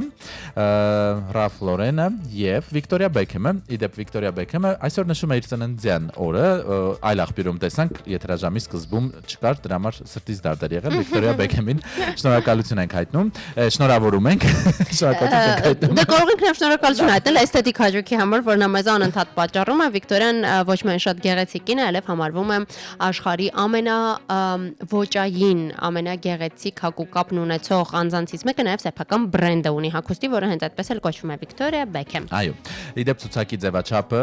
Ռաֆ Լորենը եւ Վիկտորիա Բեքհեմը։ Իդեպ Վիկտորիա Բեքհեմը այսօր նշում է իր ծննդյան օրը, այլ աղբյուրում տեսանք, եթերաժամի սկզբում չկար, դրա համար սրտից դարդար եղել Վիկտորիա Բեքհեմին շնորհակալություն ենք հայտնում, շնորհավորում ենք, շնորհակալություն ենք հայտնում։ Դե կարող ենք նաև շնորհակալություն հայտնել էսթետիկ հաջողքի համար, որ նա մեզ անընդհատ պատճառում է։ Վիկտորիան ոչ միայն շատ գեղեցիկ կին է, այլև համարվում է աշխարհի ամենաոճային, ամենագեղեցիկ հագուկապն ունեցող անձանցից մեկը, նաև սեփական բրենդը ունի հագուստի, որը հենց այդպես էլ կոչվում է Վիկտորիա Բեքհեմ։ Այո, իդեպ ցուցակի ձևաչափը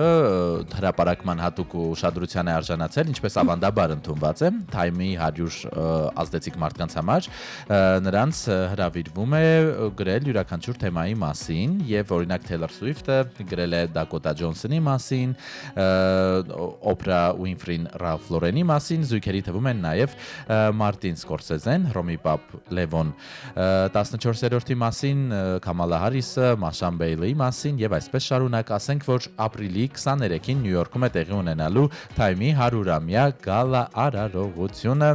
հրապարակման հատուկ ուշադրության է արժանացել, ինչպես ավանդաբար ընդունված է Time-ի 100 ազդեցիկ մարդկանց համար։ նրանց հրավիրվում է գրել յուրաքանչյուր թեմայի մասին եւ օրինակ Taylor Swift-ը գրել է Dakota Johnson-ի մասին, Oprah Winfrey-ն Ralph Lauren-ի մասին, զույգերի թվում են նաեւ Martin Scorsese-ն, Romy Levon 14-րդի մասին, Kamala Harris-ը Mashan Bailey-ի մասին եւ այսպես շարունակ, ասենք որ ապրիլի 23-ին Նյու Յորքում է տեղի ունենալու Time-ի 100-ամյա գալա արարողությունը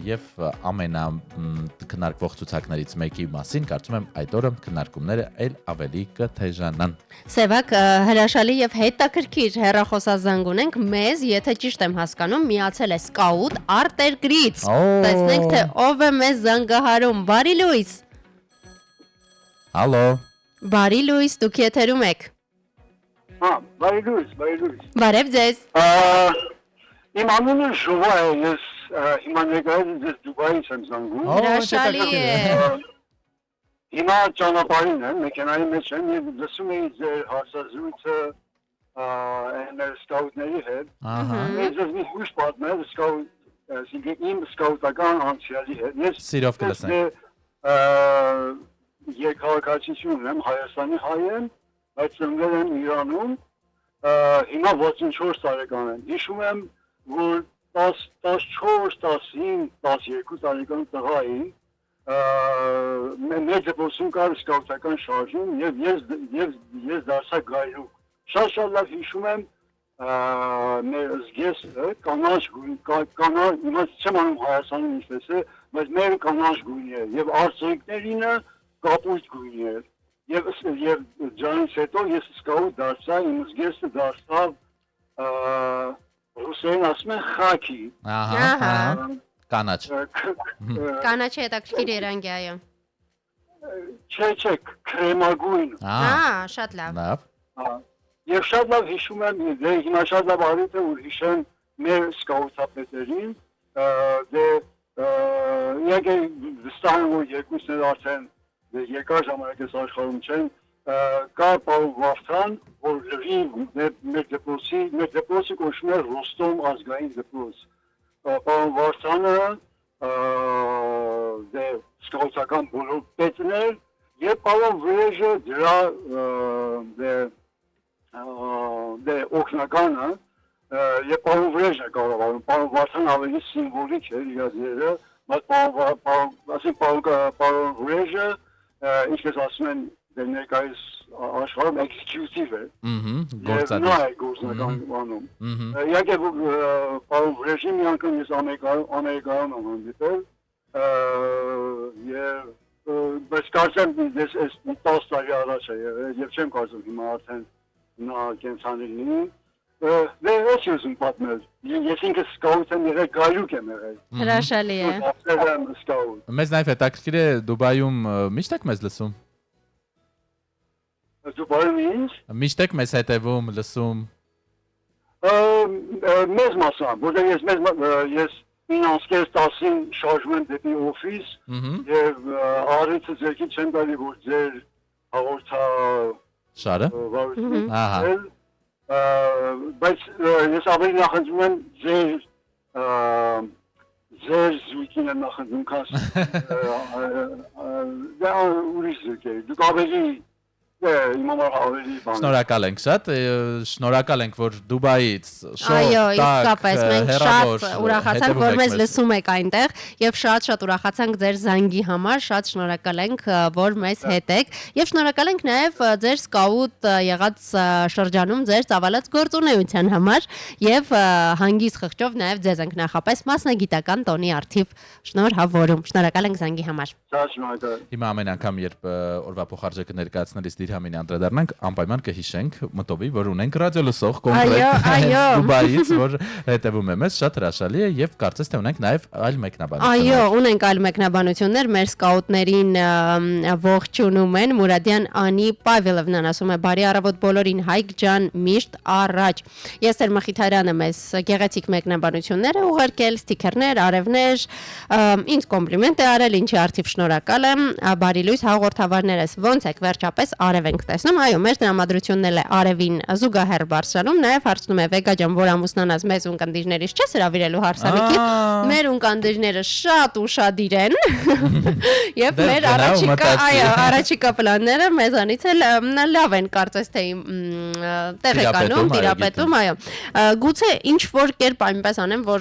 եւ ամենաքննարկվող ցուցակներից մեկի մասին կարծում եմ այդ օրը քննարկումները այլ ավելի կթեժանան։ Սևակ հրաշալի եւ հետաքրքիր հեռախոսազանգ ունենք մեզ, եթե ճիշտ եմ հասկանում, միացել է Scout արտերկրից։ Տեսնենք թե ով է մեզ զանգահարում։ Բարի լույս։ Հալո։ Բարի լույս, դուք եթերում եք։ Բարի լույս։ Բարև ձեզ։ Իմ անունը Ժովա է, ես հիմա ներկայացնում ես Դուբայից եմ զանգում։ Հրաշալի է։ Հիմա ճանապարհին եմ, մեքենայի մեջ եմ եւ լսում էի ձեր հարցազրույցը մեր սկաուտների հետ։ Ես մի հուշ պատմել իմ սկաուտական անցյալի հետ։ Ես Սիրով կլսենք։ Երկհաղաքացիություն եմ, Հայաստանի հայ եմ, բայց ծնվել եմ Իրանում, հիմա 64 տարեկան եմ։ Հիշում եմ, որ 14, 15, 12 տարեկան տղայի մեր դեպոսում կար սկաուտական շարժում եւ ես դարձա գայլուկ։ Շատ լավ հիշում եմ մեր զգեստը կանաչ գույն, հիմա չեմ անում Հայաստանում ինչպես է, բայց մեր կանաչ գույն է եւ արծիքներինը կապույտ գույն է։ Եվ ջանից հետո ես սկաուտ դարձա, իմ զգեստը դարձավ ռուսերեն ասում են խաքի։ Կանաչ։ Կանաչի հետաքրքիր երանգ է, այո։ Չէ, քրեմագույն։ Շատ լավ։ Եվ շատ լավ հիշում եմ, հիմա շատ լավ արիտ է, որ հիշեմ մեր սկաուտապետերին, իհարկե վստահ եմ, որ երկուսն էլ արդեն երկար ժամանակ ես աշխարհում չեն, կա պարոն Վարդան, որ մեր դեպոսի կոչվում է Ռոստոմ ազգային դեպոս։ Պարոն Վարդանը սկաուտական բոլոր պետն էր եւ պարոն Վրեժը դրա օգնականը եւ պարոն Վրեժը կառավարում, պարոն Վարդան ավելի սիմվոլիկ էր իր ձերը, բայց պարոն Վրեժը ինչպես ասում են ներկայիս աշխարհում executive է։ Գործադիր։ Նա է գործնական անում։ Իհարկե պարոն Վրեժին մի անգամ ես Ամերիկայում եմ հանդիպել եւ բայց կարծեմ ես 10 տարի առաջ է եւ չեմ կարծում հիմա արդեն նա կենցանի լինի։ Ես ուզում պատմել։ Ես ինքս սկաուտ եմ եղել, գայլուկ եմ եղել։ Հրաշալի է։ Մեզ նաև հետաքրքիր է Դուբայում միշտ եք մեզ լսում։ Դուբայում ինչ։ Միշտ եք մեզ հետևում, լսում։ Մեզ մասամբ, որտեղ ես 9:10-ին շարժում եմ դեպի օֆիս եւ առիթը ձերքի չեմ տալի, որ ձեր հաղորդա շարը։ Բայց ես ավելի նախընտրում եմ ձեր զույգին եմ նախընտրում, քան դա ուրիշ զույգ է։ Դուք ավելի Շնորհակալ ենք շատ, շնորհակալ ենք, որ Դուբայից շոտ, այո, իսկապես մենք շատ ուրախացանք, որ մեզ լսում եք այնտեղ եւ շատ ուրախացանք ձեր զանգի համար, շատ շնորհակալ ենք, որ մեզ հետ եք եւ շնորհակալ ենք նաեւ ձեր սկաուտ եղած շրջանում ձեր ծավալած գործունեության համար եւ հանգիստ խղճով նաեւ ձեզ ենք նախապես մասնագիտական տոնի արդիվ շնորհավորում։ Շնորհակալ ենք զանգի համար։ Շատ շնորհակալ։ Հիմա ամեն անգամ երբ օրվա փոխարժեքը ներկայացնելիս Դիրհամին անդրադառնանք, անպայման կհիշենք մտովի, որ ունենք ռադիո լսող կոնկրետ Դուբայից, որ հետևում է մեզ, շատ հրաշալի է եւ կարծես թե ունենք նաեւ այլ մեկնաբանություններ։ Այո, ունենք այլ մեկնաբանություններ, մեր սկաուտներին ողջունում են Մուրադյան Անի Պավելովնան, ասում է բարի առավոտ բոլորին, Հայկ ջան, միշտ առաջ։ Եսեր Մխիթարյանը մեզ գեղեցիկ մեկնաբանություններ է ուղարկել, ստիքերներ, արևներ, ինձ կոմպլիմենտ է արել, ինչի արդիվ շնորհակալ եմ։ Բարի լույս հաղորդավարներս, ոնց եք վերջապես արև ենք տեսնում, այո, մեր տրամադրությունն էլ է արևին զուգահեռ բարձրանում, նաև հարցնում է Վեգա ջան, որ ամուսնանած մեզ ունկնդիրներից չես հրավիրելու հարսանիքի, մեր ունկնդիրները շատ ուշադիր են եւ մեր առաջիկա պլանները մեզանից էլ լավ են, կարծես թե տեղեկանում, տիրապետում, այո։ Գուցե ինչ որ կերպ այնպես անեմ, որ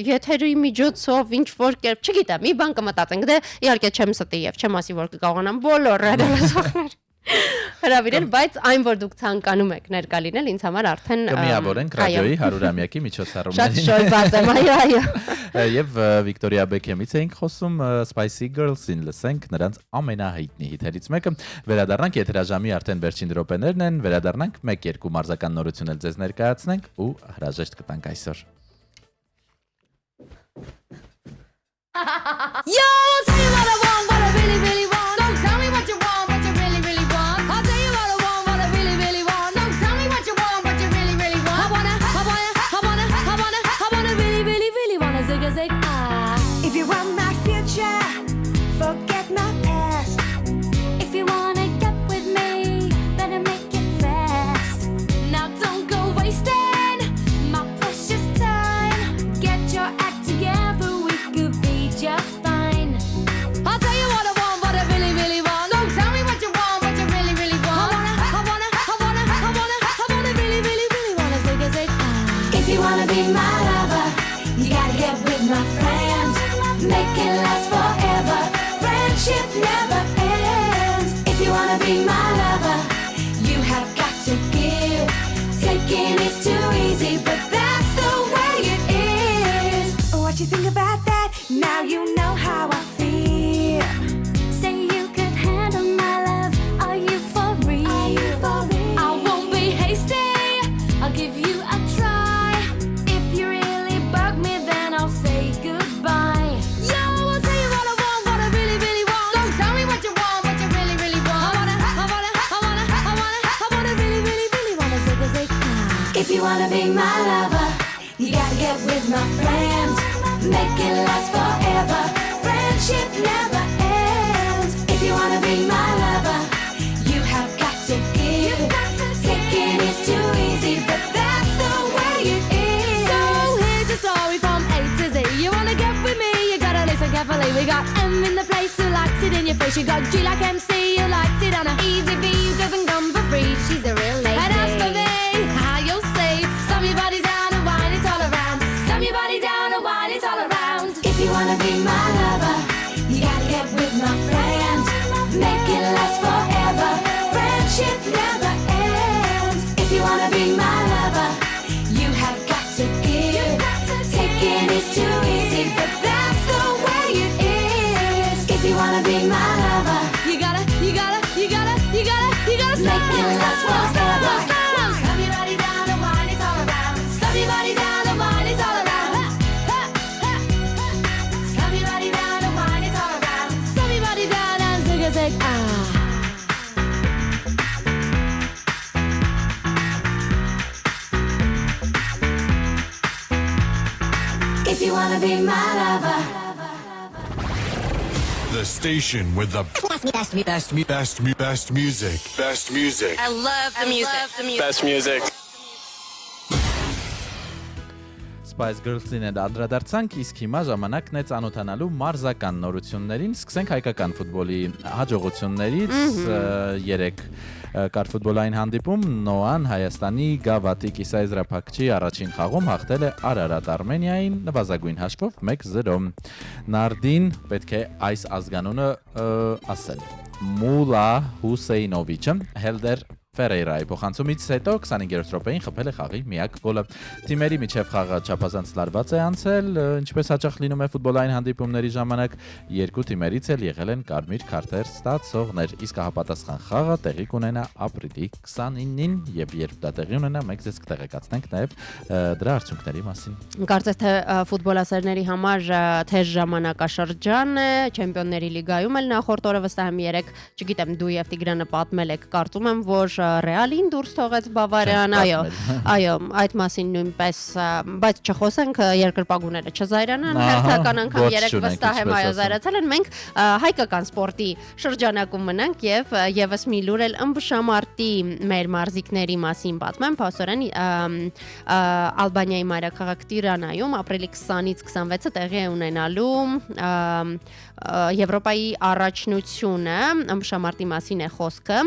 եթերի միջոցով ինչ որ կերպ, չգիտեմ, մի բան կմտածենք, դե իհարկե չեմ ստի եւ չեմ ասի, որ կկարողանամ բոլոր ռադիոլսողներ հրավիրել, բայց այն որ դուք ցանկանում եք ներկա լինել, ինձ համար արդեն կմիավորենք ռադիոյի 100-ամյակի միջոցառումներին։ Շատ շոյված եմ, այո։ Եվ Վիկտորիա Բեքեմից էինք խոսում, Spicy Girls-ին լսենք նրանց ամենահայտնի հիթերից մեկը։ Վերադառնանք եթերաժամի արդեն վերջին րոպեներն են, վերադառնանք 1-2 մարզական նորություն էլ ձեզ ներկայացնենք ու հրաժեշտ կտանք այսօր։ Yo, I'll tell you what I want, what I really, really want. So tell me what you want, what you really, really want. I'll tell you what I want, what I really, really want. So tell me what you want, what you really, really want. I wanna really, really, really wanna zig a zig ah. If you want my future, forget my past. If you wanna get with me, better make it fast. Now don't go wasting my precious time. Get your act together, we could be just fine. I'll tell you what I want, what I really, really want. So tell me what you want, what you really, really want. I wanna really, really, really wanna zig a zig ah. If you wanna be my lover, you gotta get with my friends. Make it last forever. Friendship never ends. If you wanna be my lover, you have got to give. Taking is too easy, but that's the way it is. What you think about that? Now you know how I feel. Say you could handle my love. Are you for real? I won't be hasty. I'll give you a try. If you really bug me, then I'll say goodbye. Yo, I'll tell you what I want, what I really, really want. So tell me what you want, what you really, really want. I wanna really, really, really wanna zig a zig ah. If you wanna be my lover, you gotta get with my friends. Make it last forever. Friendship never ends. If you wanna be my lover, you have got to give. Taking is too easy, but that's the way it is. So here's a story from A to Z. You wanna get with me, you gotta listen carefully. We got M in the place who likes it in your face. You got G like MC who likes it on a easy B who doesn't come for free. She's a real lady. And as for me, how you'll say, slam your body down and wine it all around. Slam your body down and wine it all around. If you wanna be my lover, you gotta get with my friends. Make it last forever. Friendship never ends. If you wanna be my lover, you have got to give. Taking is too easy, but that's the way it is. If you wanna be my lover, You gotta make it last forever. slam your body down and wine it all around. Slam your body down and wine it all around. Slam your body down and wine it all around. Slam your body down and zig a zig ah. If you wanna be my lover. The station with the best music. Best music. I love the music. Best music. Spice Girls-ին էլ անդրադարձանք, իսկ հիմա ժամանակն է ծանոթանալու մարզական նորություններին։ Սկսենք հայկական ֆուտբոլի հաջողություններից։ 3 կար ֆուտբոլային հանդիպում Նոան Հայաստանի Գավաթի կիսաեզրափակչի առաջին խաղում հաղթել է Արարատ Արմենիային նվազագույն հաշվով 1-0։ Նարդին պետք է այս ազգանունը ասել։ Մուլա Հուսեյնովիչը Հելդեր Ֆերեյրայի փոխանցումից հետո 25-րդ րոպեին խփել է խաղի միակ գոլը։ Թիմերի միջև խաղը չափազանց լարված է անցել, ինչպես հաճախ լինում է ֆուտբոլային հանդիպումների ժամանակ, երկու թիմերից էլ եղել են կարմիր քարտեր ստացողներ, իսկ համապատասխան խաղը տեղի կունենա ապրիլի 29-ին եւ երբ դա տեղի ունենա, մենք ձեզ կտեղեկացնենք նաեւ դրա արդյունքների մասին։ Կարծես թե ֆուտբոլասերների համար թեժ ժամանակաշրջան է, Չեմպիոնների լիգայում էլ նախորդ օրը վստահ եմ 3, չգիտեմ, դու եւ Տիգրանը պատմել եք, կարծում եմ, որ Ռեալին դուրս թողեց Բավարիան, այո, այդ մասին նույնպես, բայց չխոսենք երկրպագուները չզայրանան, հերթական անգամ երեք վստահ եմ այո զայրացել են, մենք հայկական սպորտի շրջանակում մնանք եւ եւս մի լուր էլ ըմբշամարտի մեր մարզիկների մասին պատմեմ, փաստորեն Ալբանիայի մայրաքաղաք Տիրանայում ապրիլի 20-ից 26-ը տեղի է ունենալու Եվրոպայի առաջնությունը, ըմբշամարտի մասին է խոսքը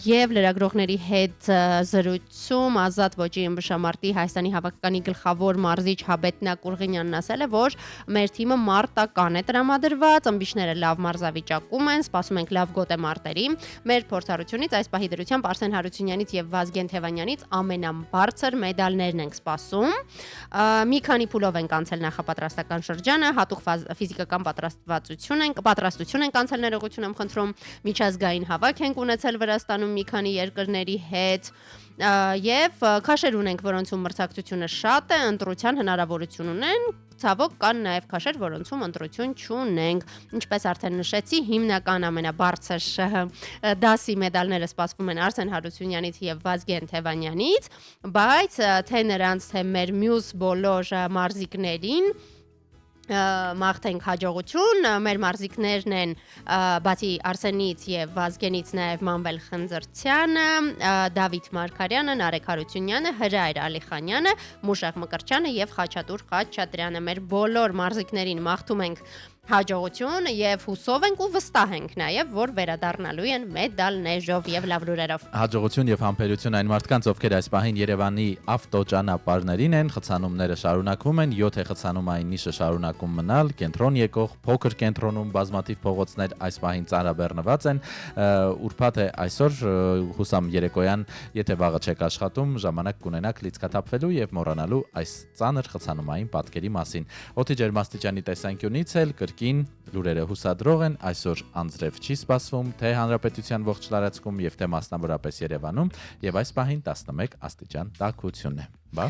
եւ լրագրողների հետ զրույցում Ազատ ոճի ըմբշամարտի Հայաստանի հավաքականի գլխավոր մարզիչ Հաբետ Նակուրղինյանն ասել է, որ մեր թիմը մարտական է տրամադրված, ըմբիշները լավ մարզավիճակում են, սպասում ենք լավ գոտեմարտերի։ Մեր փորձառությունից այս պահի դրությամբ Արսեն Հարությունյանից եւ Վազգեն Թևանյանից ամենաբարձր մեդալներն ենք սպասում։ Մի քանի փուլով ենք անցել նախապատրաստական շրջանը, հատուկ ֆիզիկական պատրաստություն ենք անցել, ներողություն եմ խնդրում, միջազգային հավաք ենք ունեցել Վրաստանում մի քանի երկրների հետ եւ քաշեր ունենք, որոնցում մրցակցությունը շատ է, ընտրության հնարավորություն ունեն, ցավոք կան նաեւ քաշեր, որոնցում ընտրություն չունենք։ Ինչպես արդեն նշեցի, հիմնական ամենաբարձր դասի մեդալները սպասվում են Արսեն Հարությունյանից եւ Վազգեն Թևանյանից, բայց թե նրանց թե մեր մյուս բոլոր մարզիկներին մաղթենք հաջողություն, մեր մարզիկներն են բացի Արսենից եւ Վազգենից նաեւ Մանվել Խնձրցյանը, Դավիթ Մարգարյանը, Նարեկ Հարությունյանը, Հրայր Ալիխանյանը, Մուշեղ Մկրտչյանը եւ Խաչատուր Խաչատրյանը։ Մեր բոլոր մարզիկներին մաղթում ենք հաջողություն եւ հուսով ենք ու վստահ ենք նաեւ, որ վերադառնալու են մեդալներով եւ լավ լուրերով։ Հաջողություն եւ համբերություն այն մարդկանց, ովքեր այս պահին Երևանի ավտոճանապարհներին են, խցանումները շարունակվում են, 7 խցանումային նիշը շարունակում մնալ, կենտրոն եկող, փոքր կենտրոնում բազմաթիվ փողոցներ այս պահին ծանրաբեռնված են, ուրբաթ է այսօր հուսամ երեկոյան, եթե վաղը չեք աշխատում, ժամանակ կունենաք լիցքաթափվելու եւ մոռանալու այս ծանր խցանումային պատկերի մասին։ Օդի ջերմաստիճանի տեսանկյունից էլ կրկին լուրերը հուսադրող են, այսօր անձրև չի սպասվում, թե հանրապետության ողջ տարածքում եւ թե մասնավորապես Երևանում եւ այս պահին 11 աստիճան տաքություն է։ Բա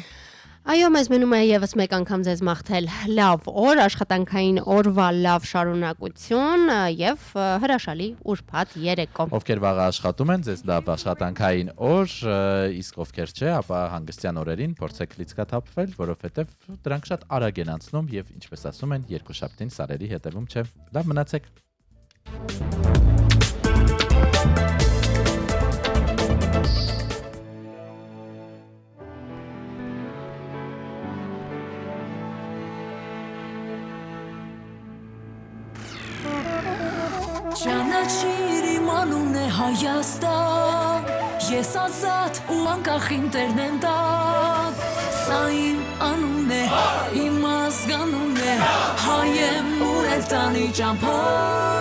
Այո, մեզ մնում է եւս մեկ անգամ ձեզ մաղթել լավ օր, աշխատանքային օրվա լավ շարունակություն եւ հրաշալի ուրբաթ երեկո։ Ովքեր վաղը աշխատում են, ձեզ լավ աշխատանքային օր, իսկ ովքեր չէ, ապա հանգստյան օրերին փորձեք լիցքաթափվել, որովհետեւ դրանք շատ արագ են անցնում եւ ինչպես ասում են, երկուշաբթին սարերի հետևում չէ։ Լավ մնացեք։ Ճանաչիր իմ անունն է Հայաստան, ես ազատ ու անկախ իմ տերն եմ տակ, սա իմ անունն է, իմ ազգանունն է, հայ եմ ուր էլ տանի ճամփա